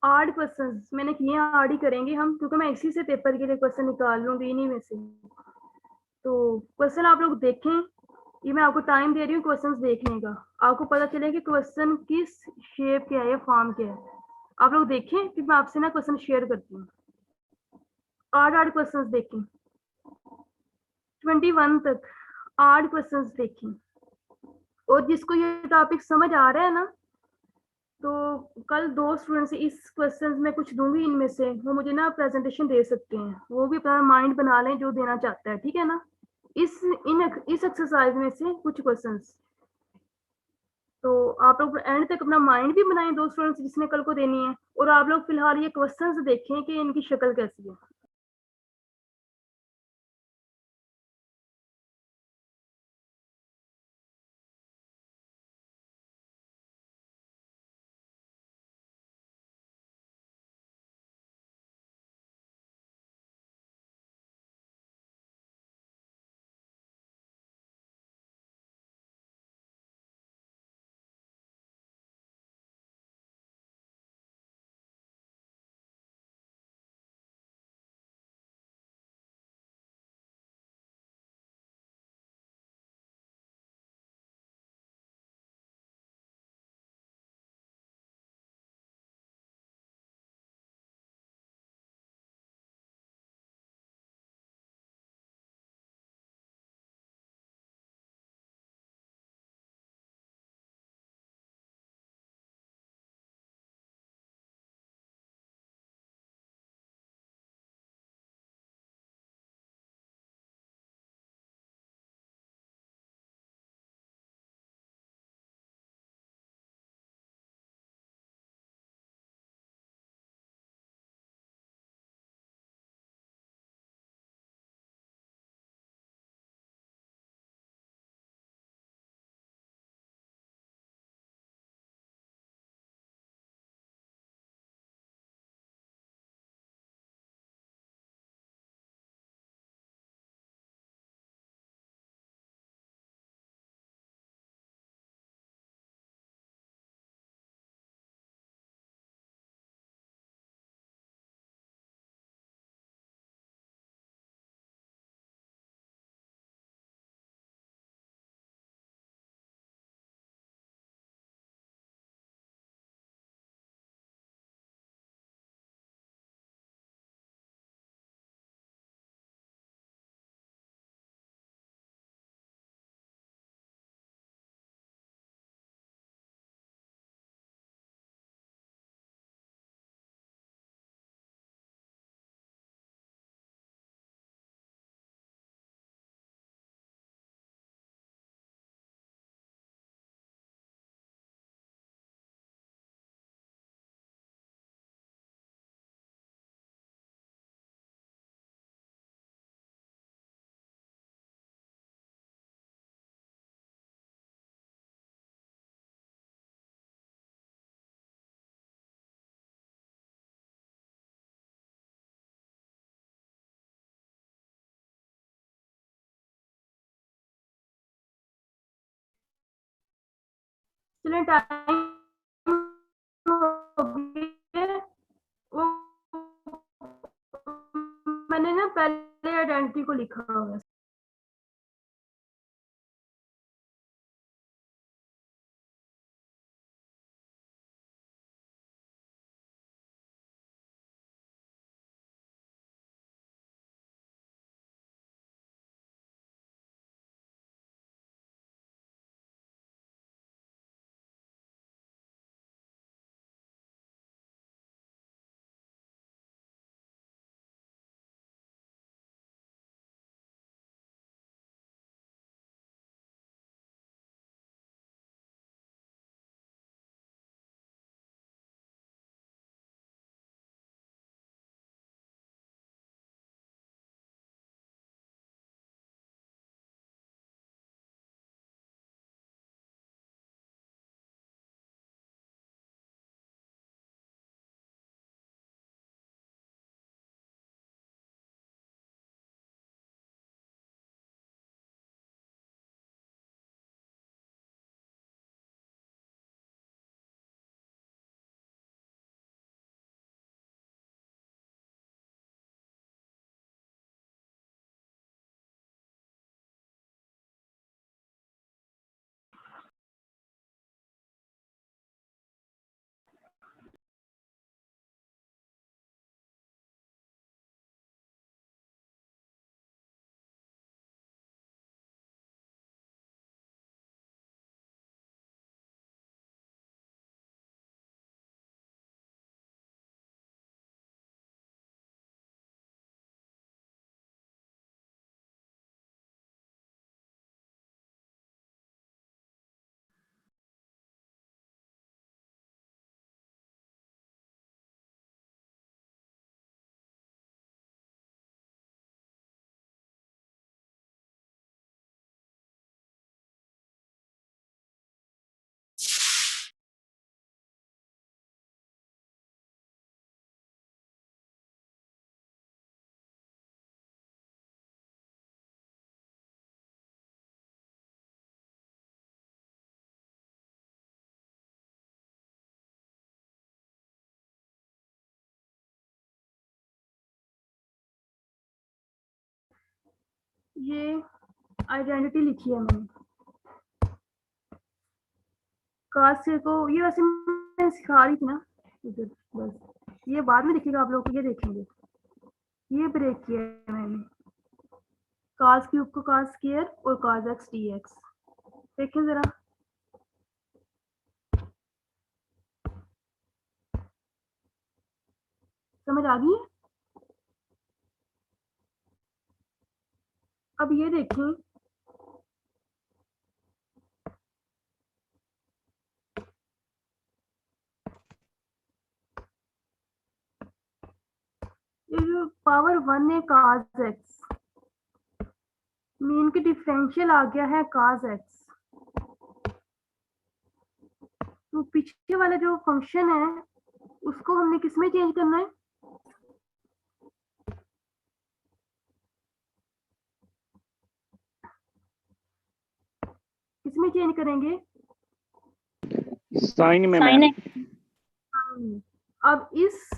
आठ क्वेश्चंस मैंने किए हैं, आठ ही करेंगे हम, क्योंकि मैं इसी से पेपर के लिए क्वेश्चन निकाल लूंगी इन्हीं में से। तो क्वेश्चन आप लोग देखें, ये मैं आपको टाइम दे रही हूँ क्वेश्चंस देखने का, आपको पता चले कि क्वेश्चन किस शेप के है या फॉर्म के है। आप लोग देखें, फिर मैं आपसे ना क्वेश्चन शेयर करती हूँ। आठ आठ क्वेश्चंस देखें, 21 तक आठ क्वेश्चंस देखें। और जिसको ये टॉपिक समझ आ रहा है ना, तो कल दो स्टूडेंट से इस क्वेश्चंस में कुछ दूंगी, इनमें से वो मुझे ना प्रेजेंटेशन दे सकते हैं, वो भी अपना माइंड बना लें जो देना चाहता है, ठीक है ना। इस एक्सरसाइज में से कुछ क्वेश्चंस, तो आप लोग एंड तक अपना माइंड भी बनाएं, दो स्टूडेंट्स जिसने कल को देनी है, और आप लोग फिलहाल ये क्वेश्चंस देखें कि इनकी शक्ल कैसी है। चलिए टाइम हो गया। वो मैंने ना पहले आइडेंटिटी को लिखा हुआ है। ये आइडेंटिटी लिखी है मैंने कास्ट को, ये वैसे मैं सिखा रही थी ना इधर, बस ये बाद में देखिएगा आप लोग, ये देखेंगे ये ब्रेक किया है मैंने कास्ट क्यूब को कास्ट स्क्वायर और कास एक्स डी एक्स, देखें जरा समझ आ गई है। अब ये देखें ये जो पावर 1 है कास एक्स, मीन की डिफरेंशियल आ गया है कास एक्स, तो पीछे वाला जो फंक्शन है उसको हमने किस में चेंज करना है, किसमें चेंज करेंगे, साइन में साइन मैम। अब इस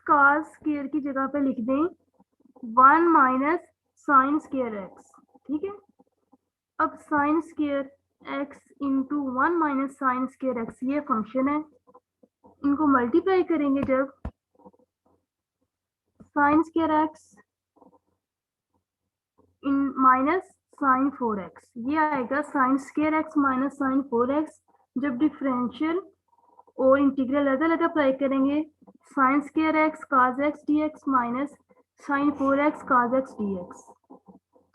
कास स्क्वायर की जगह पे लिख दें 1 माइनस साइन स्क्वायर एक्स, ठीक है। अब sine square x into 1 minus sine square x ये फंक्शन है, इनको मल्टीप्लाई करेंगे जब साइन स्क्वायर एक्स इन माइनस साइन 4x, ये आएगा sine square x minus sine 4x। जब डिफरेंशियल और इंटीग्रल अलग अलग अप्लाई करेंगे sine square x cos x d x minus sine 4x cos x d x,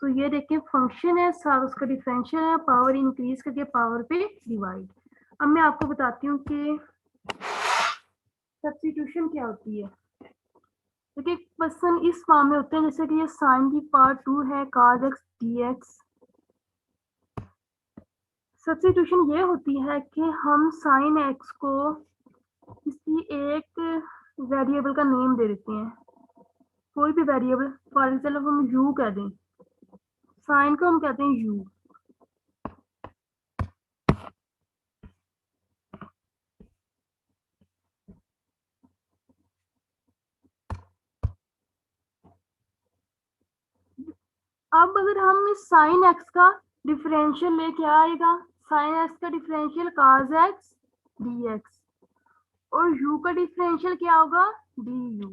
तो ये देखिए फंक्शन है साथ उसका डिफरेंशियल है, पावर इंक्रीज करके पावर पे डिवाइड। अब मैं आपको बताती हूँ कि सब्स्टिट्यूशन क्या होती है। देखिए क्वेश्चन इस फॉर्म में होते हैं जैसे कि ये साइन की पार्ट 2 है कास एक्स डी एक्स। सब्स्टिट्यूशन ये होती है कि हम साइन एक्स को किसी एक वेरिएबल का नेम दे देते हैं, कोई भी वेरिएबल, फॉर एग्जाम्पल हम यू कह दें, साइन को हम कहते हैं यू। अब अगर हम इस साइन एक्स का डिफरेंशियल ले क्या आएगा, साइन एक्स का डिफरेंशियल कास एक्स डी एक्स और u का डिफरेंशियल क्या होगा डी यू।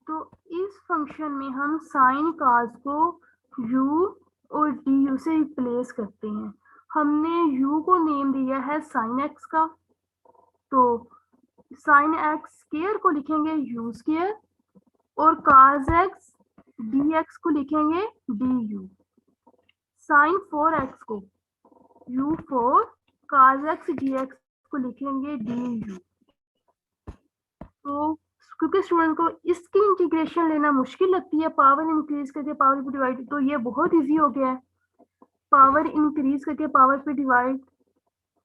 तो इस फंक्शन में हम साइन कास को u और डी यू से रिप्लेस करते हैं। हमने u को नेम दिया है साइन एक्स का, तो साइन एक्स स्क्वायर को लिखेंगे u स्क्वायर और कास एक्स डी एक्स को लिखेंगे डी यू। साइन 4x को u फोर, कास एक्स डी एक्स को लिखेंगे डी यू। तो क्योंकि स्टूडेंट को इसकी इंटीग्रेशन लेना मुश्किल लगती है, पावर इंक्रीज करके पावर पे डिवाइड, तो ये बहुत इजी हो गया है। पावर इंक्रीज करके पावर पे डिवाइड,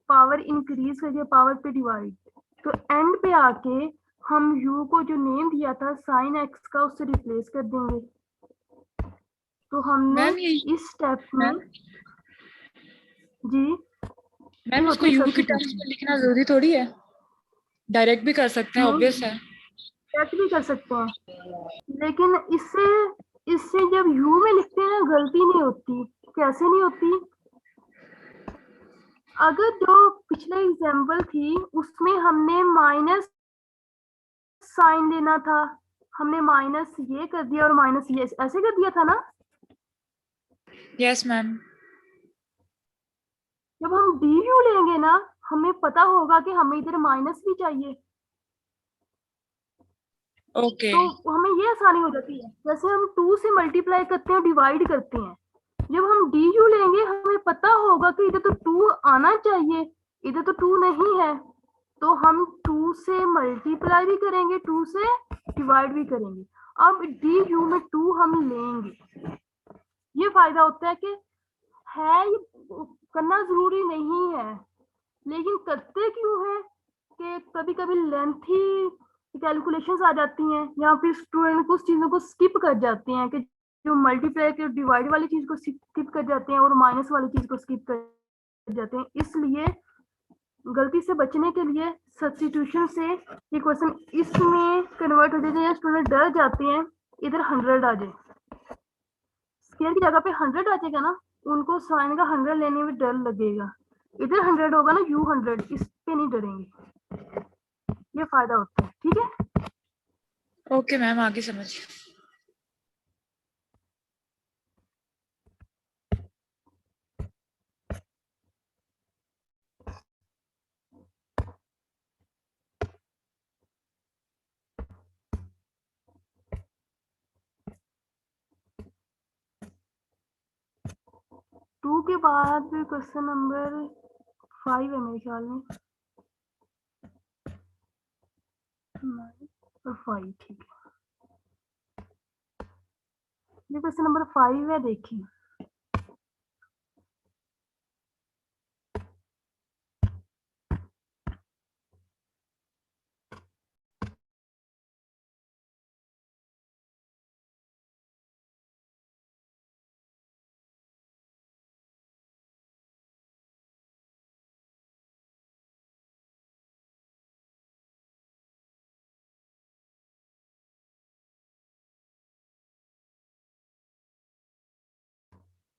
पावर इंक्रीज करके पावर पे डिवाइड, तो एंड पे आके हम u को जो नेम दिया था साइन एक्स का उससे रिप्लेस कर देंगे। तो हमने मैम ये इस स्टेप में जी मैम ये इसको होती है यू की टर्म्स substitution। में लिखना जरूरी थोड़ी है, डायरेक्ट भी कर सकते हैं, नहीं, ऑब्वियस है। चेक भी कर सकते हैं, लेकिन इससे इससे जब u में लिखते हैं ना गलती नहीं होती। कैसे नहीं होती, अगर जो पिछले एग्जाम्पल थी उसमें हमने माइनस साइन लेना था, हमने माइनस ये कर दिया और माइनस ये ऐसे कर दिया था ना। Yes ma'am. जब हम डी यू लेंगे ना हमें पता होगा कि हमें इधर माइनस भी चाहिए, ओके तो हमें ये आसानी हो जाती है। जैसे हम 2 से मल्टीप्लाई करते हैं डिवाइड करते हैं, जब हम डी यू लेंगे हमें पता होगा कि इधर तो 2 आना चाहिए, इधर तो 2 नहीं है, तो हम 2 से मल्टीप्लाई भी करेंगे 2 से डिवाइड भी करेंगे। अब डी यू में 2 हम लेंगे, ये फायदा होता है कि है ये करना जरूरी नहीं है, लेकिन करते क्यों है कि कभी कभी लेंथी कैलकुलेशंस आ जाती हैं, यहाँ पे स्टूडेंट कुछ चीजों को स्किप कर जाते हैं कि जो मल्टीप्लाई के डिवाइड वाली चीज को स्किप कर जाते हैं और माइनस वाली चीज को स्किप कर जाते हैं। इसलिए गलती से बचने के लिए सब्स्टिट्यूशन से ये क्वेश्चन इसमें कन्वर्ट हो जाते हैं, स्टूडेंट डर जाते हैं इधर 100 आ जाए, स्क्वायर की जगह पे 100 आ जाएगा ना, उनको साइन का 100 लेने में डर लगेगा। इधर 100 होगा ना, u100, इस पे नहीं डरेंगे, ये फायदा होता है। ठीक है, ओके मैम, आगे समझ। 2 के बाद क्वेश्चन नंबर 5 है मेरे ख्याल में, 9 और 5। ठीक है, ये क्वेश्चन नंबर 5 है, देखिए।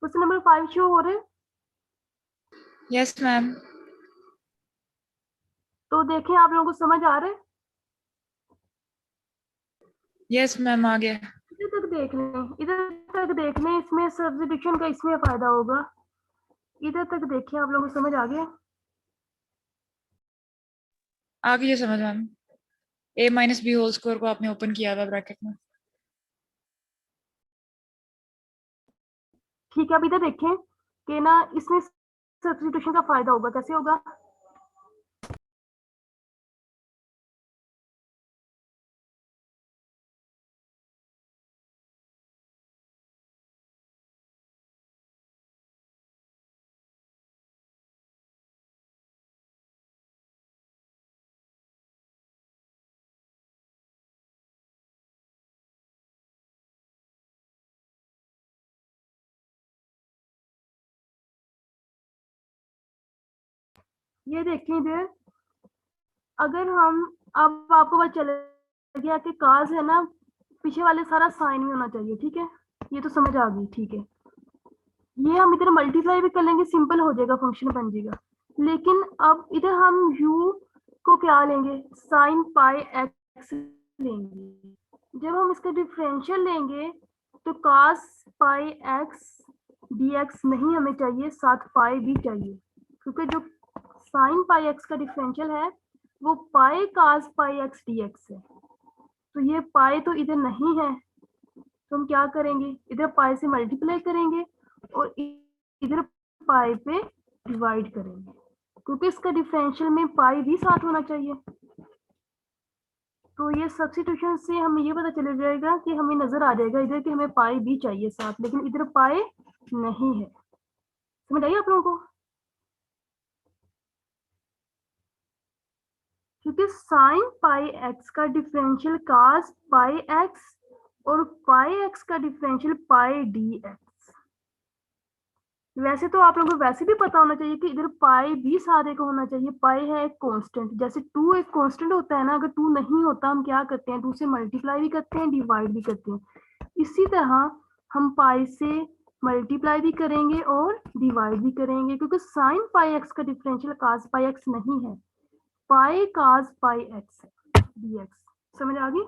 क्वेश्चन नंबर 5 शो हो रहे, यस मैम। तो देखें आप लोगों को समझ आ रहे, यस मैम, आ गया। इधर तक देख लें, इधर तक देख लें, इसमें सब्स्टिट्यूशन का इसमें फायदा होगा। इधर तक देखिए, आप लोगों को समझ आ गया। आ गई समझ ma'am. a minus B whole square को आपने ओपन किया था ब्रैकेट में। ठीक है, अब इधर देखें कि ना इसमें सब्स्टिट्यूशन का फायदा होगा। कैसे होगा? ये देखिए इधर, अगर हम, अब आपको पता चल गया कि काज है ना, पीछे वाले सारा साइन में होना चाहिए। ठीक है, ये तो समझ आ गई। ठीक है, ये हम इधर मल्टीप्लाई भी कर लेंगे, सिंपल हो जाएगा, फंक्शन बन जाएगा। लेकिन अब इधर हम u को क्या लेंगे? साइन पाई एक्स लेंगे। जब हम इसका डिफरेंशियल लेंगे तो cos पाई एक्स dx नहीं हमें चाहिए, साथ पाई भी चाहिए, क्योंकि जो साइन पाई एक्स का डिफरेंशियल है वो पाई cos पाई एक्स dx है। तो ये पाई तो इधर नहीं है, तो हम क्या करेंगे? इधर पाई से मल्टीप्लाई करेंगे और इधर पाई पे डिवाइड करेंगे, क्योंकि इसका डिफरेंशियल में पाई भी साथ होना चाहिए। तो ये सब्स्टिट्यूशन से हमें ये पता चल जाएगा कि हमें नजर आ जाएगा इधर कि हमें पाई भी चाहिए साथ, लेकिन इधर पाई नहीं है। समझ आइए आप लोगों को? क्योंकि साइन पाई एक्स का डिफरेंशियल cos पाई एक्स और पाई एक्स का डिफरेंशियल पाई डी एक्स। वैसे तो आप लोगों को वैसे भी पता होना चाहिए कि इधर पाई भी साथ एक होना चाहिए। पाई है एक कांस्टेंट, जैसे 2 एक कांस्टेंट होता है ना, अगर 2 नहीं होता हम क्या करते हैं? 2 से मल्टीप्लाई भी करते हैं, डिवाइड भी करते हैं। इसी तरह हम पाई से मल्टीप्लाई भी करेंगे और डिवाइड भी करेंगे, क्योंकि साइन पाई एक्स का डिफरेंशियल cos पाई एक्स नहीं है, पाई cos पाई एक्स है dx। समझ आ गई?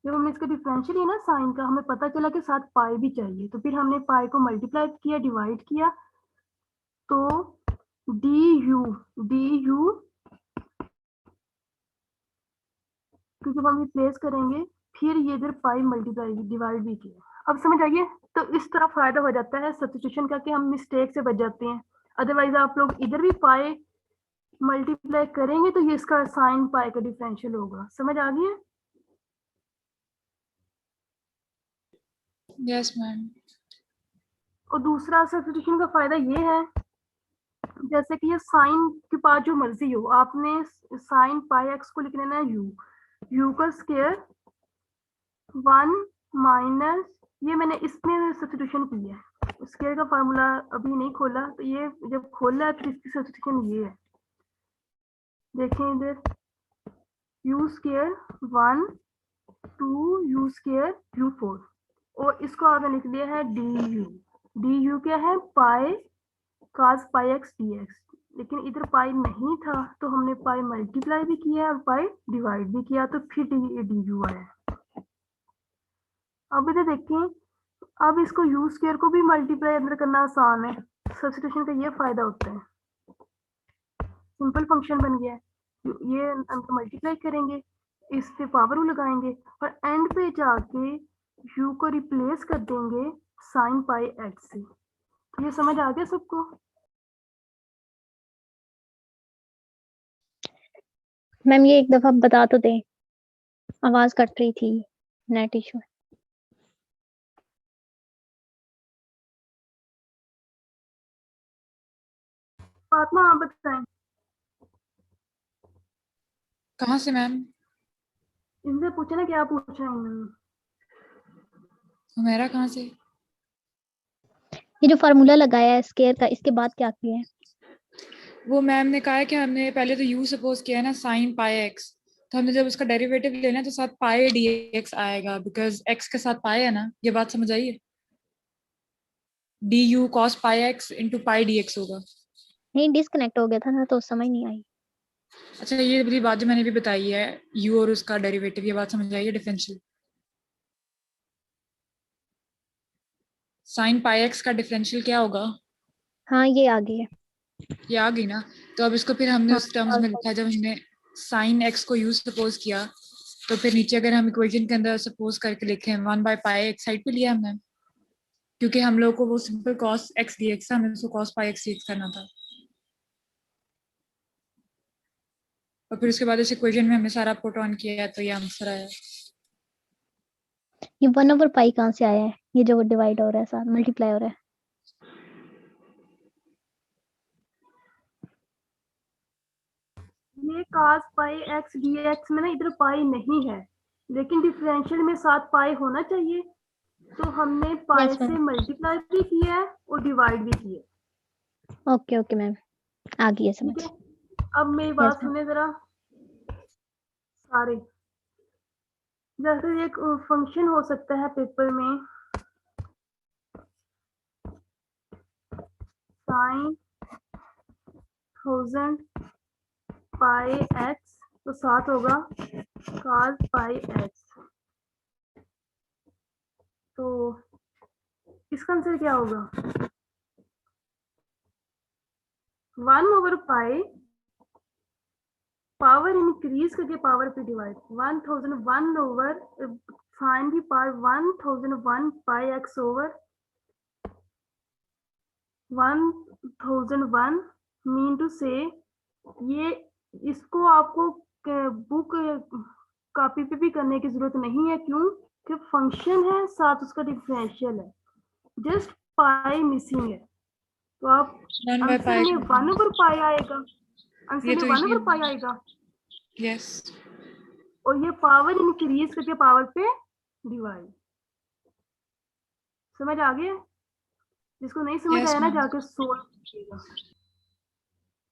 जब हमने इसका डिफरेंशियल लिया ना साइन का, हमें पता चला कि साथ पाई भी चाहिए, तो फिर हमने पाई को मल्टीप्लाई किया, डिवाइड किया, तो du क्योंकि जब हम रिप्लेस करेंगे फिर ये इधर पाई मल्टीप्लाई डिवाइड भी किया। अब समझ आइए? तो इस तरह फायदा हो जाता है सब्स्टिट्यूशन का कि हम मिस्टेक से बच जाते हैं। अदरवाइज आप लोग इधर भी पाई मल्टीप्लाई करेंगे तो ये इसका साइन पाई का डिफरेंशियल होगा। समझ आ गई है? Yes ma'am. और दूसरा सब्स्टिट्यूशन का फायदा ये है, जैसे कि ये साइन के पास जो मर्जी हो, आपने साइन पाई एक्स को लिख लेना है u का स्क्वायर 1 माइनस, ये मैंने इसमें सब्स्टिट्यूशन की है, स्क्वायर का फार्मूला अभी नहीं खोला, तो ये जब खोला है तो इसकी सब्स्टिट्यूशन ये है। देखें इधर, u square 1 2 u square u4, और इसको आपने लिख लिया है डी यू क्या है, पाई cos पाई एक्स डी एक्स। लेकिन इधर पाई नहीं था तो हमने पाई मल्टीप्लाई भी किया और पाई डिवाइड भी किया, तो फिर डी यू आया। अब इधर देखें, अब इसको यू स्क्वायर को भी मल्टीप्लाई अंदर करना आसान है, सब्स्टिट्यूशन का ये फायदा होता है, सिंपल फंक्शन बन गया है। ये अंदर मल्टीप्लाई करेंगे, इस पे पावर लगाएंगे और एंड पे जाके यू को रिप्लेस कर देंगे साइन पाई एक्स से। ये समझ आ गया सबको? मैम ये एक दफा बता तो दें, आवाज कट रही थी, नेट इशू। फातिमा आप बताएं। कहाँ से मैम? इनसे पूछा ना, क्या पूछा है इन्होंने? हुमैरा कहाँ से? ये जो फार्मूला लगाया है स्केयर का, इसके बाद क्या किया है? वो मैम ने कहा है कि हमने पहले तो यू सपोज किया है ना साइन पाई एक्स, तो हमने जब उसका डेरिवेटिव लेना है तो साथ पाई डी एक्स आएगा, बिकॉज एक्स के साथ पाई है ना। ये बात समझ आई है? D you cos pi x into pi D x होगा। नहीं, डिस्कनेक्ट हो गया था ना तो समझ नहीं आई। अच्छा, ये वाली बात जो मैंने भी बताई है, यू और उसका डेरिवेटिव, ये बात समझ आई है? डिफरेंशियल साइन पाई एक्स का डिफरेंशियल क्या होगा? हाँ ये आ गई है। ये आ गई ना। तो अब इसको फिर हमने हाँ, उस टर्म्स में लिखा, जब हमने साइन एक्स को यू सपोज किया तो फिर नीचे अगर हम इक्वेशन के अंदर सपोज करके लिखे 1/पाई एक्स साइड पे लिया हमने, क्योंकि हम लोग को वो सिंपल cos x dx था, हमें उसको cos पाई x dx करना था। और फिर उसके बाद इस इक्वेशन में हमने सारा पुट ऑन किया तो ये आंसर आया। ये 1/पाई कहाँ से आया है? ये जो डिवाइड हो रहा है, साथ मल्टीप्लाई हो रहा है। ये cos पाई एक्स डी एक्स में ना इधर पाई नहीं है, लेकिन डिफरेंशियल में साथ पाई होना चाहिए, तो हमने पाई Yes, ma'am. से मल्टीप्लाई भी किया है और डिवाइड भी किया। ओके ओके मैम, आ गई है समझ। ठीक है, अब मेरी बात Yes, ma'am. सुने जरा सारे। जैसे एक फंक्शन हो सकता है पेपर में, साइन 1000 पाई एक्स तो साथ होगा cos पाई एक्स। तो इसका आंसर क्या होगा? 1/पाई पावर इंक्रीज करके पावर पे डिवाइड 1001 ओवर साइन की power 1001 pi x over 1001 mean two से, ये इसको आपको बुक कॉपी पे भी करने की जरूरत नहीं है, क्यों कि फंक्शन है साथ उसका डिफरेंशियल है, जस्ट पाई मिसिंग है। तो आप 1/पाई आंसर में 1/पाई आएगा, आंसर ये में तो 1/पाई आएगा, यस। और ये पावर इंक्रीज करके पावर पे डिवाइड। समझ आ गया? जिसको नहीं समझ Yes, आया ना ma'am. जाके सोल्व कीजिएगा।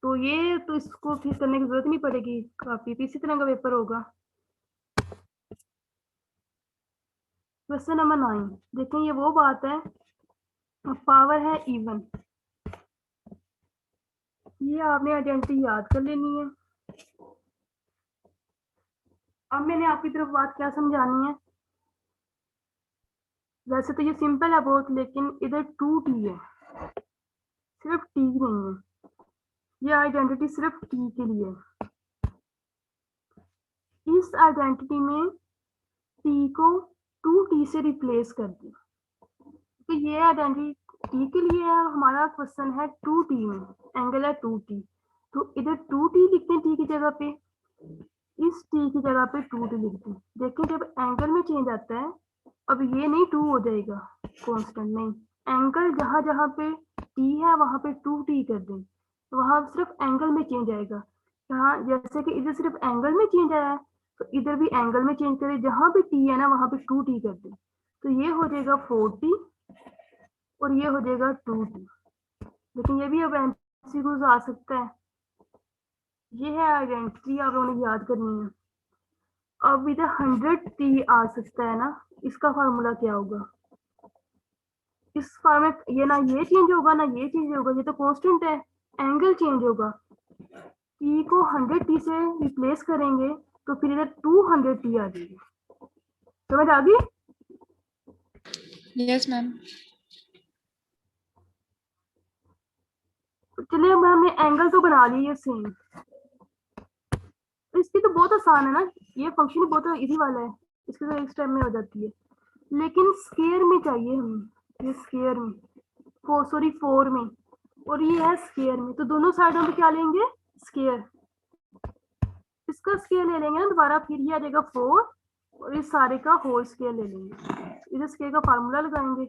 तो ये तो इसको फिर करने की जरूरत नहीं पड़ेगी, कॉपी पे इसी तरह का पेपर होगा। क्वेश्चन नंबर 9 देखें, ये वो बात है, पावर है इवन, ये आपने आइडेंटिटी याद कर लेनी है। अब मैंने आपकी तरफ बात क्या समझानी है, वैसे तो ये सिंपल है बहुत, लेकिन इधर 2t है, सिर्फ t नहीं है, ये आइडेंटिटी सिर्फ t के लिए है। इस आइडेंटिटी में t को 2t से रिप्लेस कर दी, तो ये आइडेंटिटी t के लिए है, हमारा क्वेश्चन है 2t में, एंगल है 2t, तो इधर 2t लिखते हैं t की जगह पे, इस t की जगह पे 2t लिखते हैं। देखिए जब एंगल में चेंज आता है, अब ये नहीं 2 हो जाएगा कांस्टेंट, नहीं, एंगल जहां जहां पे t है वहां पे 2t कर दें, तो वहां सिर्फ एंगल में चेंज आएगा। यहाँ जैसे कि इधर सिर्फ एंगल में चेंज आया है, तो इधर भी एंगल में चेंज करें, जहां पे t है ना वहां पे 2t कर दें, तो ये हो जाएगा 4t और ये हो जाएगा 2t। लेकिन ये भी अब एमसीक्यूज आ सकता है, ये है आइडेंटिटी आप लोगों ने याद करनी है। अब इधर 100t आ सकता है ना, इसका फार्मूला क्या होगा? इस फॉर्म में ये ना ये चेंज होगा ना ये चेंज होगा, ये तो कांस्टेंट है, एंगल चेंज होगा। टी को 100t से रिप्लेस करेंगे तो फिर इधर 200t आ जाएगी। समझ आ गई? Yes ma'am. चलिए अब हमने एंगल तो बना लिया सेम। इसकी तो बहुत आसान है ना, ये फंक्शन बहुत इजी वाला है, इसकी तो एक स्टेप में हो जाती है। लेकिन स्क्वायर में चाहिए हमें, ये स्क्वायर में, सॉरी 4 में, और ये है स्क्वायर में, तो दोनों साइडों पे क्या लेंगे? स्क्वायर। इसका स्क्वायर ले लेंगे ना दोबारा, फिर ये आ जाएगा 4 और इस सारे का होल स्क्वायर ले लेंगे। इधर स्क्वायर का फार्मूला लगाएंगे।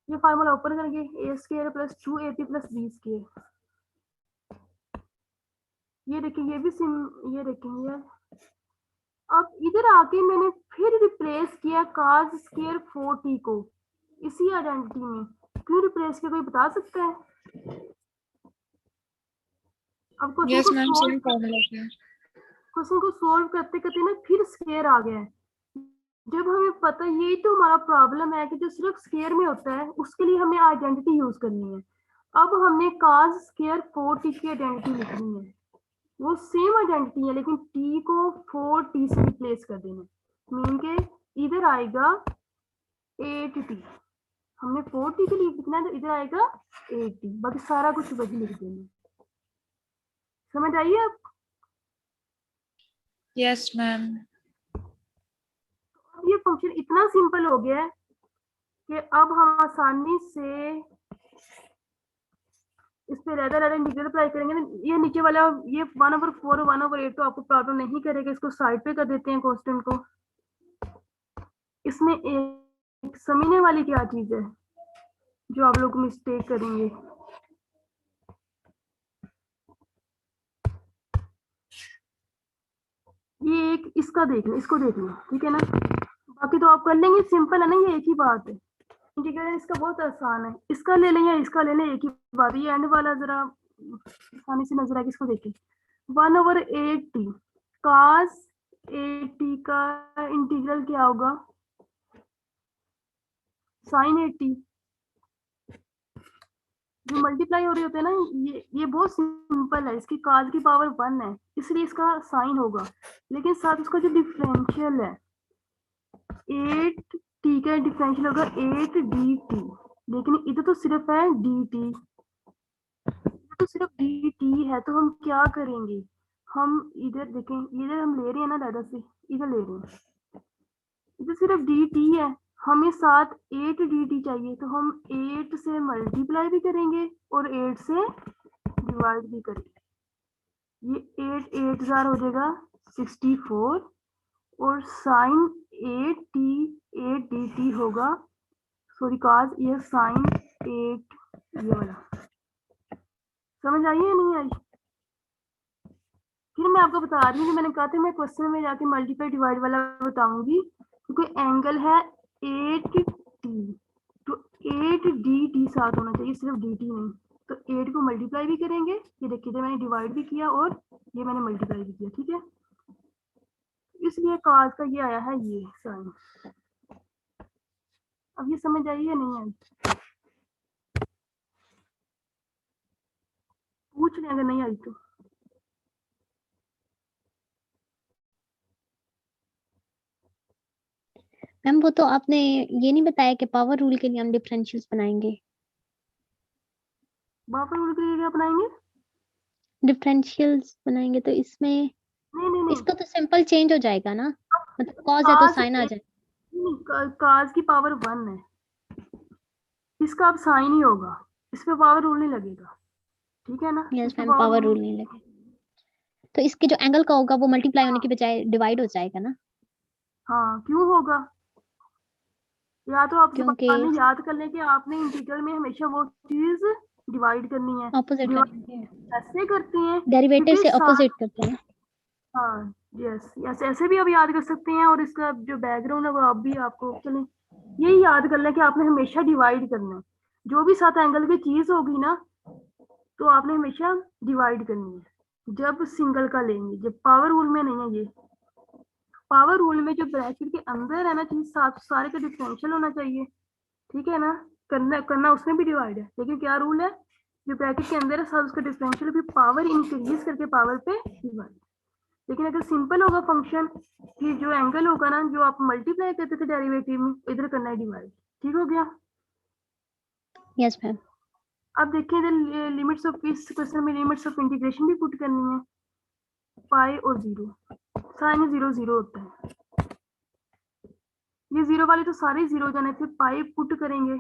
ये फार्मूला ओपन करेंगे, a square plus 2ab plus B square. ये देखिए ये भी ये देखेंगे यार। अब इधर आके मैंने फिर रिप्लेस किया cos स्क्वायर 4t को इसी आइडेंटिटी में। क्यों रिप्लेस किया, कोई बता सकता है? अब यस मैम, सेम फॉर्मूला है। क्वेश्चन को सोल्व करते करते ना फिर स्क्वायर आ गया है। जब हमें पता, यही तो हमारा प्रॉब्लम है कि जो सिर्फ स्क्वायर में होता है उसके लिए हमें आइडेंटिटी यूज करनी है। अब हमने cos स्क्वायर 4t की आइडेंटिटी लिखनी है, वो सेम आइडेंटिटी है लेकिन t को 4t से रिप्लेस कर देना। मीन के इधर आएगा 8t, हमने 4t के लिए लिखना है तो इधर आएगा 8t, बाकी सारा कुछ वही लिख देना। समझ आइए आप? Yes ma'am. ये फंक्शन इतना सिंपल हो गया है कि अब हम आसानी से इस पे रहता इंटीग्रल अप्लाई करेंगे ना। ये नीचे वाला ये 1/4 1/8 तो आपको प्रॉब्लम नहीं करेगा, इसको साइड पे कर देते हैं कांस्टेंट को। इसमें एक समझने वाली क्या चीज है जो आप लोग मिस्टेक करेंगे, ये एक इसका देख लो, इसको देख लो, ठीक है ना। बाकी तो आप कर लेंगे, सिंपल है ना, ये एक ही बात है। इंटीग्रल इसका बहुत आसान है, इसका ले लें या इसका ले लें, एक ही बात है। ये एंड वाला जरा आसानी से नजर आएगा, इसको देखिए 1/8t cos 8t का इंटीग्रल क्या होगा? sin 8t। जो मल्टीप्लाई हो रहे होते हैं ना, ये बहुत सिंपल है, इसकी cos की पावर 1 है इसलिए इसका साइन होगा, लेकिन साथ उसका जो डिफरेंशियल है 8t का डिफरेंशियल होगा 8dt, लेकिन इधर तो सिर्फ है dt, तो सिर्फ dt है। तो हम क्या करेंगे, हम इधर देखें, इधर हम ले रहे हैं ना दादा से, इधर ले रहे हैं, इधर सिर्फ dt है, हमें साथ 8dt चाहिए, तो हम 8 से मल्टीप्लाई भी करेंगे और 8 से डिवाइड भी करेंगे। ये 8 8 हजार हो जाएगा 64 और साइन 8t 8dt होगा, सॉरी cos ये साइन 8 ये वाला। समझ आई या नहीं आई? फिर मैं आपको बता रही हूँ, मैंने कहा था मैं क्वेश्चन में जाके मल्टीप्लाई डिवाइड वाला बताऊंगी, क्योंकि एंगल है 8t तो 8dt साथ होना चाहिए, सिर्फ dt नहीं। तो 8 को मल्टीप्लाई भी करेंगे, ये देखिए मैंने डिवाइड भी किया और ये मैंने मल्टीप्लाई भी किया, ठीक है। इसलिए cos का ये आया है ये साइन। अब ये समझ आई या नहीं आई? पूछ लें अगर नहीं आई तो। मैम वो तो आपने ये नहीं बताया कि पावर रूल के लिए हम डिफरेंशियल्स बनाएंगे। पावर रूल के लिए क्या बनाएंगे? डिफरेंशियल्स बनाएंगे तो इसमें नहीं इसका तो सिंपल चेंज हो जाएगा ना, मतलब कॉस है तो साइन आ जाएगा। cos की पावर 1 है, इसका अब साइन ही होगा, इस पे पावर रूल नहीं लगेगा, ठीक है ना। यस मैम, पावर रूल नहीं लगे तो इसके जो एंगल का होगा वो मल्टीप्लाई होने के बजाय डिवाइड हो जाएगा ना। हाँ क्यों होगा? या तो आप क्योंकि याद कर लें कि आपने इंटीग्रल में हमेशा वो चीज डिवाइड करनी है, ऑपोजिट ऐसे करते हैं डेरिवेटिव से ऑपोजिट करते हैं। हाँ यस यस, ऐसे भी आप याद कर सकते हैं, और इसका जो बैकग्राउंड है वो आप भी आपको चलें यही याद कर लें कि आपने हमेशा डिवाइड करना है, जो भी साथ एंगल की चीज होगी ना तो आपने हमेशा डिवाइड करनी है जब सिंगल का लेंगे, जब पावर रूल में नहीं है ये। पावर रूल में जो ब्रैकेट के अंदर है ना चीज सारे का डिफरेंशियल होना चाहिए, ठीक है ना। करना उसमें भी डिवाइड है, लेकिन क्या रूल है, जो ब्रैकेट के अंदर है सब उसका डिफरेंशियल भी पावर इंक्रीज करके पावर पे डिवाइड। लेकिन अगर सिंपल होगा फंक्शन कि जो एंगल होगा ना, जो आप मल्टीप्लाई करते थे डेरिवेटिव में, इधर करना है डिवाइड। ठीक हो गया। Yes ma'am. अब देखिए इधर लिमिट्स ऑफ, इस क्वेश्चन में लिमिट्स ऑफ इंटीग्रेशन भी पुट करनी है। पाई और 0, साइन 0 0 होता है, ये 0 वाले तो सारे 0 जाने थे, पाई पुट करेंगे,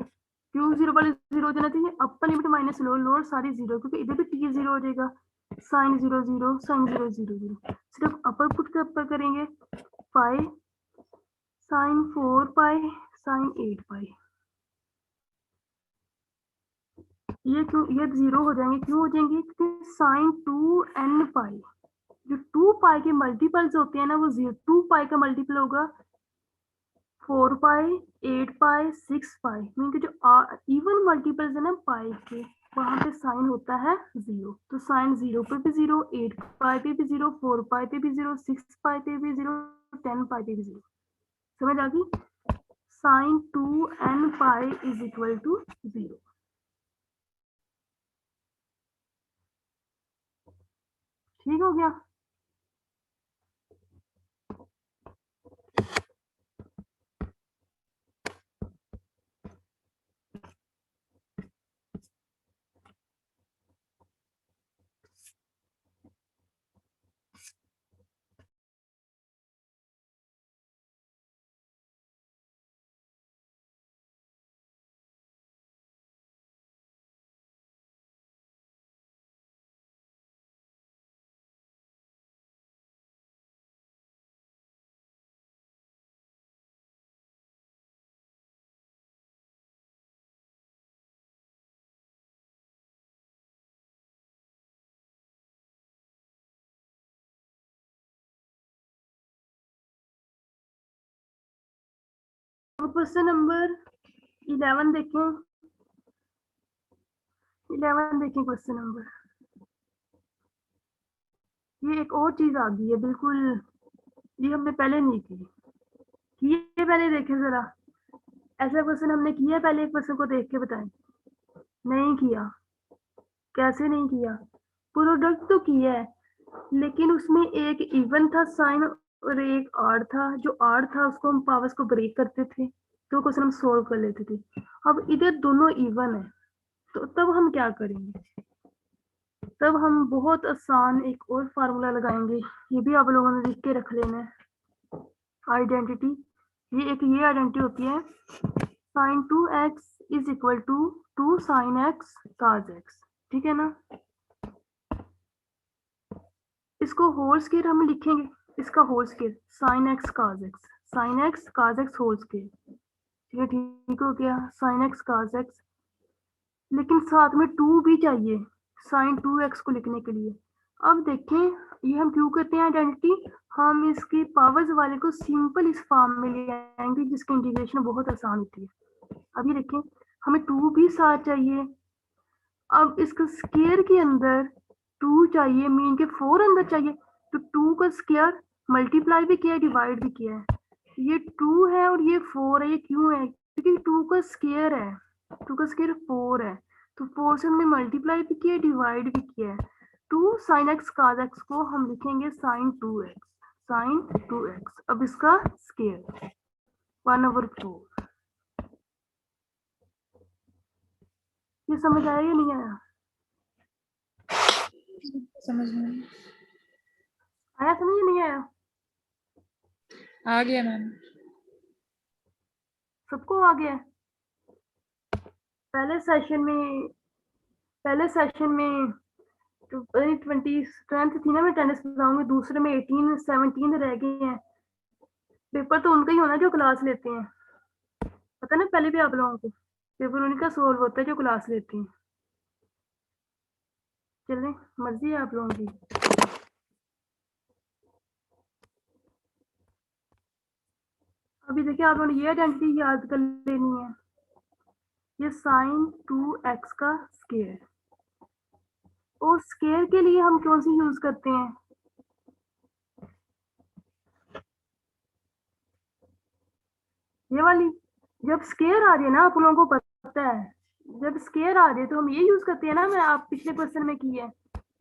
क्यों 0 वाले 0 जाने थे, ये अपर लिमिट माइनस लोअर सारी 0, क्योंकि इधर भी t 0 हो जाएगा, साइन 0 0 साइन 0 0 0, सिर्फ अपर पुट के अपर करेंगे, पाई साइन 4 पाई साइन 8 पाई। ये क्यों, ये 0 हो जाएंगे, क्यों हो जाएंगे, क्योंकि साइन 2 n पाई, जो 2 पाई के मल्टीपल्स होते हैं ना, वो 2 पाई का मल्टीपल होगा 4 पाई 8 पाई 6 पाई, मीन के जो इवन मल्टीपल्स है ना पाई के, वहां पे साइन होता है 0, तो साइन 0 पे भी 0, 8 पाई पे भी 0, 4 पाई पे भी 0, 6 पाई पे भी 0, 10 पाई पे भी 0। समझ आ गई। Sine 2 n pi is equal to 0। ठीक हो गया। क्वेश्चन नंबर 11 देखें, 11 देखें क्वेश्चन नंबर। ये एक और चीज आ गई है बिल्कुल, ये हमने पहले नहीं की, ये पहले देखें जरा, ऐसा क्वेश्चन हमने किया है पहले, एक क्वेश्चन को देख के बताएं। नहीं किया, कैसे नहीं किया, प्रोडक्ट तो किया है, लेकिन उसमें एक इवन था साइन और एक आर था, जो आर था उसको हम पावर्स को ब्रेक करते थे, तो क्वेश्चन हम सोल्व कर लेते थे। अब इधर दोनों इवन है, तो तब हम क्या करेंगे, तब हम बहुत आसान एक और फार्मूला लगाएंगे, ये भी आप लोगों ने लिख के रख लेना है, आइडेंटिटी। ये आइडेंटिटी होती है, sine 2x is equal to 2 sine x cos x, ठीक है ना। इसको होल स्क्वायर हम लिखेंगे, इसका whole square sine x cos x, sine x cos x whole square, ठीक है, ठीक हो गया, साइन x cos x। लेकिन साथ में 2 भी चाहिए साइन 2x को लिखने के लिए। अब देखें ये हम क्यों करते हैं आइडेंटिटी, हम इसकी पावर्स वाले को सिंपल इस फॉर्म में ले आएंगे जिसकी इंटीग्रेशन बहुत आसान होती है। अब ये देखें हमें 2 भी साथ चाहिए, अब इसका स्क्वायर के अंदर 2 चाहिए, मीन के 4 अंदर चाहिए, तो 2 का स्क्वायर मल्टीप्लाई भी किया है, डिवाइड भी किया है, ये 2 है और ये 4 है, ये क्यों है, क्योंकि 2 का स्क्वायर है, 2 का स्क्वायर 4 है, तो 4 से हमने मल्टीप्लाई भी किया, डिवाइड भी किया है। 2 साइन एक्स cos x को हम लिखेंगे साइन 2x, साइन 2x। अब इसका स्क्वायर 1/4। ये समझ आया या नहीं आया, समझ में आया समझ या नहीं आया, आ गया मैम। सबको आ गया। पहले सेशन में तो 20 स्ट्रेंथ थी ना, मैं टेनिस बताऊंगी, दूसरे में 18 17 रह गए हैं। पेपर तो उनका ही होना जो क्लास लेते हैं, पता ना पहले भी आप लोगों को, पेपर उनका सोल्व होता है जो क्लास लेते हैं। चलें, मर्जी है आप लोगों की। अभी देखिए आप लोगों ने ये आइडेंटिटी याद कर लेनी है, ये साइन 2x का स्क्वायर, और स्क्वायर के लिए हम कौन सी यूज करते हैं, ये वाली, जब स्केयर आ रही है ना, आप लोगों को पता है, जब स्केयर आ रही है तो हम ये यूज करते हैं ना, मैं आप पिछले क्वेश्चन में की है,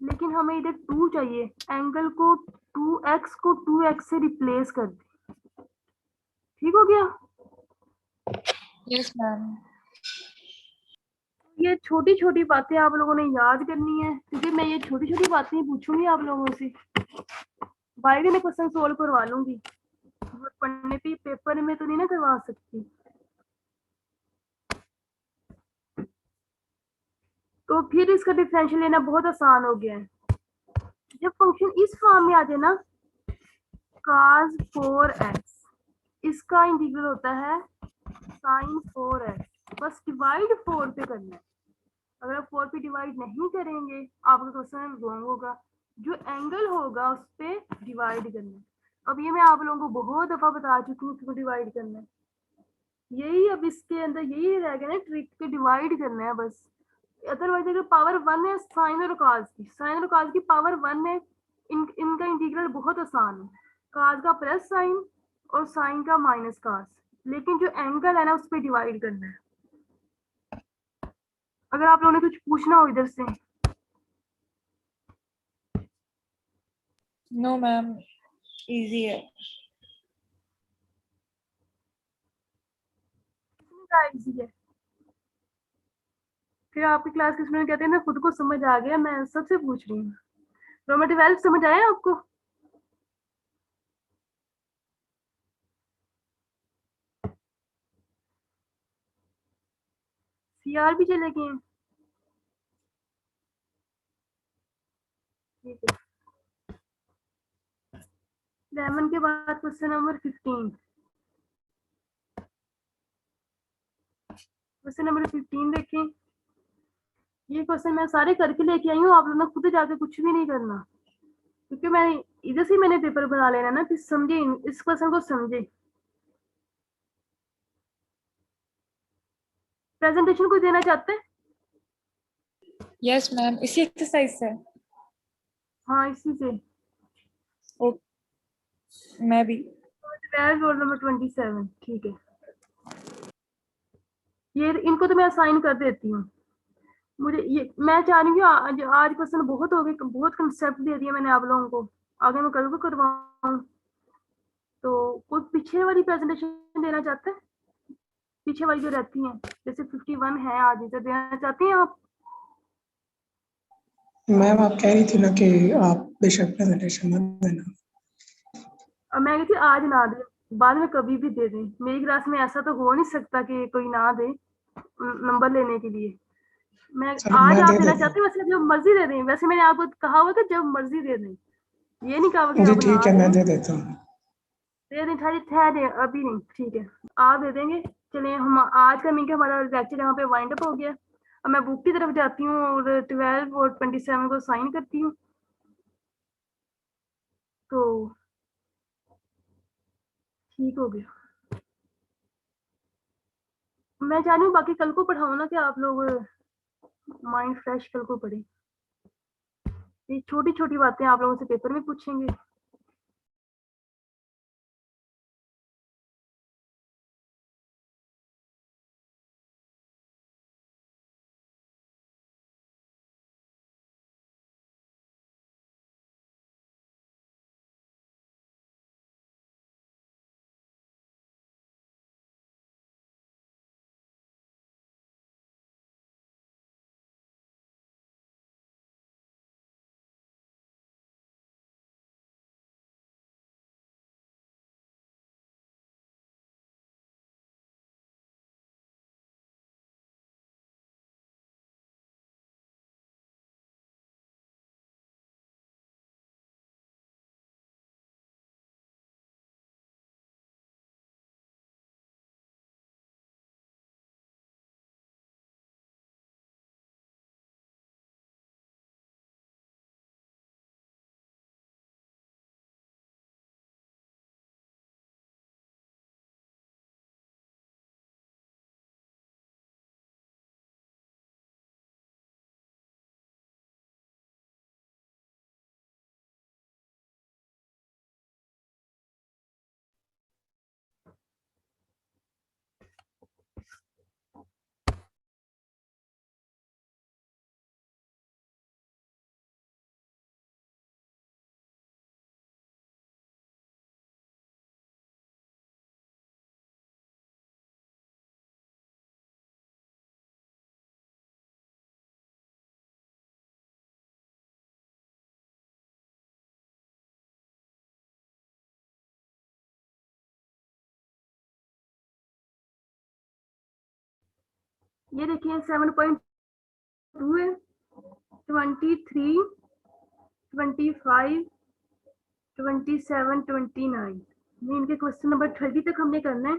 लेकिन हमें इधर 2 चाहिए, एंगल को 2x को 2x से रिप्लेस कर दे। ठीक हो गया? Yes ma'am. ये छोटी छोटी बातें आप लोगों ने याद करनी है, क्योंकि मैं ये छोटी छोटी बातें ही पूछूंगी आप लोगों से, बाकी मैं क्वेश्चन सोल्व करवा लूंगी, पढ़ने पे पेपर में तो नहीं ना करवा सकती। तो फिर इसका डिफरेंशियल लेना बहुत आसान हो गया है। जब फंक्शन इस फॉर्म में आ जाए ना, cos 4x, इसका इंटीग्रल होता है sin 4x, बस डिवाइड 4 पे करना है। अगर आप 4 पे डिवाइड नहीं करेंगे आपका क्वेश्चन रॉन्ग होगा, जो एंगल होगा उस पे डिवाइड करना है। अब ये मैं आप लोगों को बहुत दफा बता चुकी हूँ उसको डिवाइड करना है, यही अब इसके अंदर यही रह गया ना, ट्रिक के डिवाइड करना है बस। अदरवाइज अगर पावर 1 है साइन और कॉस की पावर 1 है, इनका इंटीग्रल बहुत आसान है, कॉस का प्लस साइन और साइन का माइनस कॉस, लेकिन जो एंगल है ना उस पर डिवाइड करना है। अगर आप लोगों ने कुछ पूछना हो इधर से। नो मैम, इजी है। इजी है। फिर आपकी क्लास के स्टूडेंट कहते हैं ना खुद को समझ आ गया, मैं सबसे पूछ रही हूँ। रोमा 12 समझ आया आपको? सीआर भी चले गए हैं? ठीक है। 11 के बाद क्वेश्चन नंबर 15। क्वेश्चन नंबर 15 देखें। ये क्वेश्चन मैं सारे करके लेके आई हूँ, आप लोगों ने खुद जाके कुछ भी नहीं करना, क्योंकि मैं इधर से मैंने पेपर बना लेना ना, फिर समझे, इस क्वेश्चन को समझे। प्रेजेंटेशन कोई देना चाहते हैं? यस मैम, इसी एक्सरसाइज से। हाँ इसी से। ओ, मैं भी। 12 रोल नंबर 27। ठीक है, ये इनको तो मैं असाइन कर देती हूँ। मुझे ये मैं चाह रही हूँ कि आज क्वेश्चन बहुत हो गए, बहुत कंसेप्ट दे दिया मैंने आप लोगों को, आगे मैं कल को करवाऊँ। तो कोई पीछे वाली प्रेजेंटेशन देना चाहते हैं, पीछे वाली जो रहती है, जैसे 51 है आज, इसे देना चाहते हैं आप? मैम आप कह रही थी ना कि आप बेशक प्रेजेंटेशन मत देना। और मैं कहती आज ना दे, बाद में कभी भी दे दें, मेरी क्लास में ऐसा तो हो नहीं सकता कि कोई ना दे नंबर लेने के लिए। मैं चलो आज मैं आप दे देना देता चाहते हैं, वैसे जब मर्जी दे दें, वैसे मैंने आपको कहा हुआ था जब मर्जी दे दें, ये नहीं कहा कि हूँ। जी आप ठीक ना है, मैं दें। दे देता हूँ। दे दें, ठहरे अभी नहीं, ठीक है आप दे देंगे। चलिए हम आज का मीटिंग हमारा लेक्चर यहाँ पे वाइंड अप हो गया। अब मैं बुक की तरफ जाती हूँ और 12 और 27 को साइन करती हूँ। तो ठीक हो गया। मैं चाह रही हूँ बाकी कल को पढ़ाऊँ ना, कि आप लोग माइंड फ्रेश कल को पढ़े, ये छोटी छोटी बातें आप लोगों से पेपर में पूछेंगे। ये देखिए 7.2 है, 23, 25, 27, 29। ये इनके क्वेश्चन नंबर 30 तक हमने करना है।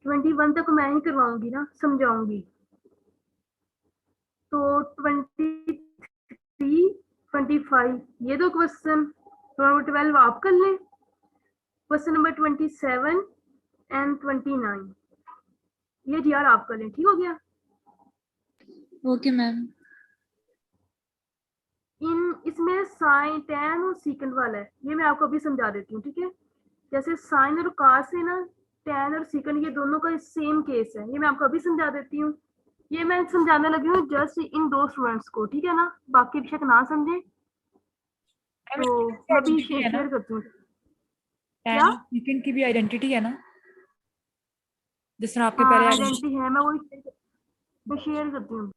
21 तक मैं ही करवाऊंगी ना, समझाऊंगी। तो 23, 25 ये दो क्वेश्चन, 12 आप कर लें। क्वेश्चन नंबर 27 एंड 29 ये जी आर आप कर लें। ठीक हो गया। Okay ma'am. इसमें साइन, टैन और सीकेंड वाला है, ये मैं आपको अभी समझा देती हूँ। ठीक है, जैसे साइन और कास है ना, टैन और सीकेंड ये दोनों का सेम केस है, ये मैं आपको अभी समझा देती हूँ। ये मैं समझाने लगी हूँ जस्ट इन दो स्टूडेंट्स को, ठीक है ना, बाकी बेशक ना समझे। तो मैं अभी शेयर करती हूँ। क्या सेकंड की भी आइडेंटिटी है ना, जिस तरह आपके पहले आइडेंटिटी है, मैं वही शेयर करती हूँ।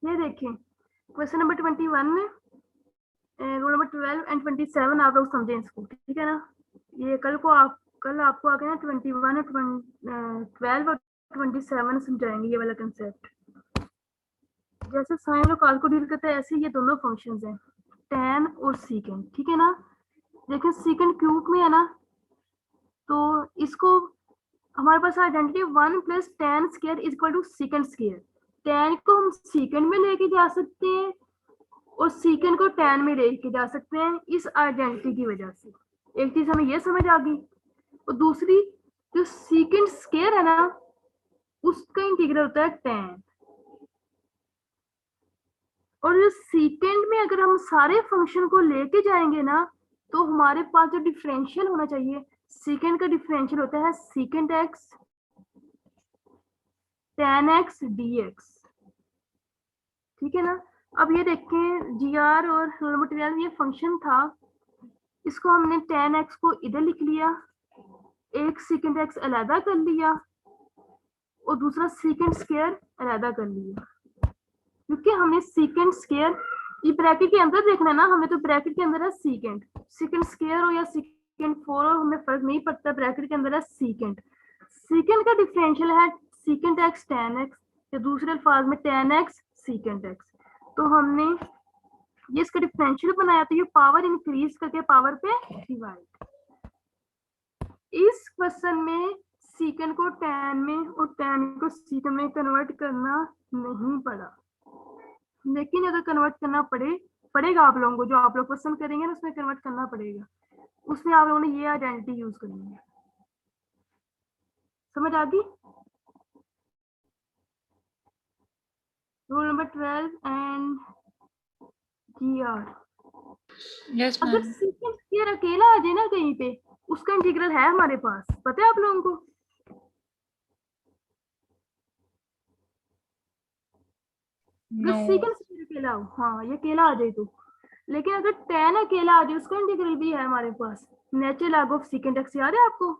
ये देखिए क्वेश्चन नंबर 21 में रोल नंबर 12 एंड 27 आप लोग समझें इसको। ठीक है ना, ये कल आपको आ गया 21 और 12 और 27 समझाएंगे ये वाला कंसेप्ट। जैसे साइन और कॉस को डील करते हैं ऐसे ये दोनों फंक्शंस हैं, टैन और सीकेंड। ठीक है ना, देखिए सीकेंड क्यूब में है ना, तो इसको हमारे पास identity 1 plus tan square is equal to secant square. Tan को हम सीकेंड में लेके जा सकते हैं और सीकेंड को टैन में लेके जा सकते हैं इस आइडेंटिटी की वजह से। एक चीज हमें ये समझ आ गई, और दूसरी जो सीकेंड स्क्वायर है ना उसका इंटीग्रल होता है टैन। और जो सीकेंड में अगर हम सारे फंक्शन को लेके जाएंगे ना तो हमारे पास जो डिफरेंशियल होना चाहिए, सीकेंड का डिफरेंशियल होता है सीकेंड x tan x d x. ठीक है ना, अब ये देखें GR और रोल नंबर 12 ये फंक्शन था, इसको हमने tan x को इधर लिख लिया, एक secant x अलहदा कर लिया और दूसरा secant स्क्वायर अलहदा कर लिया, क्योंकि हमें secant स्क्वायर ये ब्रैकेट के अंदर देखना है ना, हमें तो ब्रैकेट के अंदर है secant स्क्वायर हो या secant 4 हो, हमें फर्क नहीं पड़ता, ब्रैकेट के अंदर है secant का डिफरेंशियल है secant x tan x या दूसरे अल्फाज में tan x secant x। तो हमने ये इसका डिफरेंशियल बनाया, तो ये पावर इंक्रीज करके पावर पे डिवाइड। इस क्वेश्चन में secant को tan में और tan को secant में कन्वर्ट करना नहीं पड़ा, लेकिन अगर कन्वर्ट करना पड़ेगा आप लोगों को, जो आप लोग क्वेश्चन करेंगे ना उसमें कन्वर्ट करना पड़ेगा, उसमें आप लोगों ने ये आइडेंटिटी यूज करनी है। समझ आ गई? Roll number 12 and GR। Yes अगर मैम। secant स्क्वायर अकेला आ जाए ना कहीं पे, उसका इंटीग्रल है हमारे पास, पता है आप लोगों को? नो। secant स्क्वायर अकेला हो, हाँ ये अकेला आ जाए तो, लेकिन अगर tan अकेला आ जाए उसका इंटीग्रल भी है हमारे पास, natural log of secant x याद है आपको?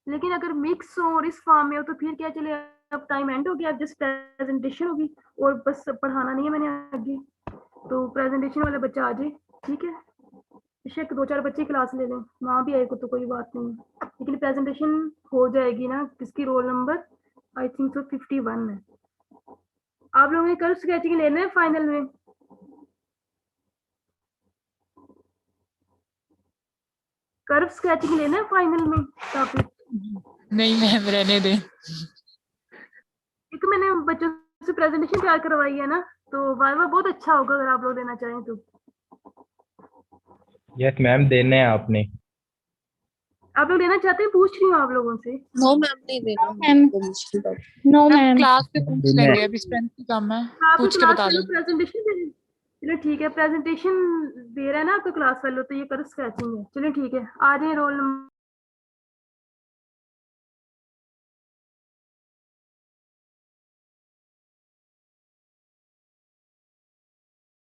लेकिन अगर मिक्स हो और इस फॉर्म में हो तो फिर क्या चले, अब टाइम एंड हो गया, अब जस्ट प्रेजेंटेशन होगी और बस पढ़ाना नहीं है मैंने आगे, तो प्रेजेंटेशन वाले बच्चा आ जाए, ठीक है? बेशक 2-4 बच्चे क्लास ले लें, वहाँ भी आए को तो कोई बात नहीं, लेकिन प्रेजेंटेशन हो जाएगी ना, किसकी रोल नंबर आई थिंक तो 51 है। आप लोगों ने कर्व स्केचिंग लेना है फाइनल में? कर्व स्केचिंग लेना है फाइनल में टॉपिक? नहीं मैम, रहने दें। एक मैंने बच्चों से प्रेजेंटेशन तैयार करवाई है ना, तो वाइवा बहुत अच्छा होगा अगर आप लोग देना चाहें तो। यस मैम, देने हैं आपने। आप लोग लेना चाहते हैं? पूछ रही हूँ आप लोगों से। नो मैम, नहीं देना मैम। वो मुश्किल बात। No ma'am ma'am. क्लास पे पूछ देना लेंगे, है। अभी स्ट्रेंथ की कम है, आपको पूछ के क्लास बता फेलो दें। प्रेजेंटेशन दे रहे? चलो ठीक है, प्रेजेंटेशन दे रहा है ना आपको क्लास फेलो, तो ये कर्व स्केचिंग है। चलिए ठीक है, आ जाए रोल नंबर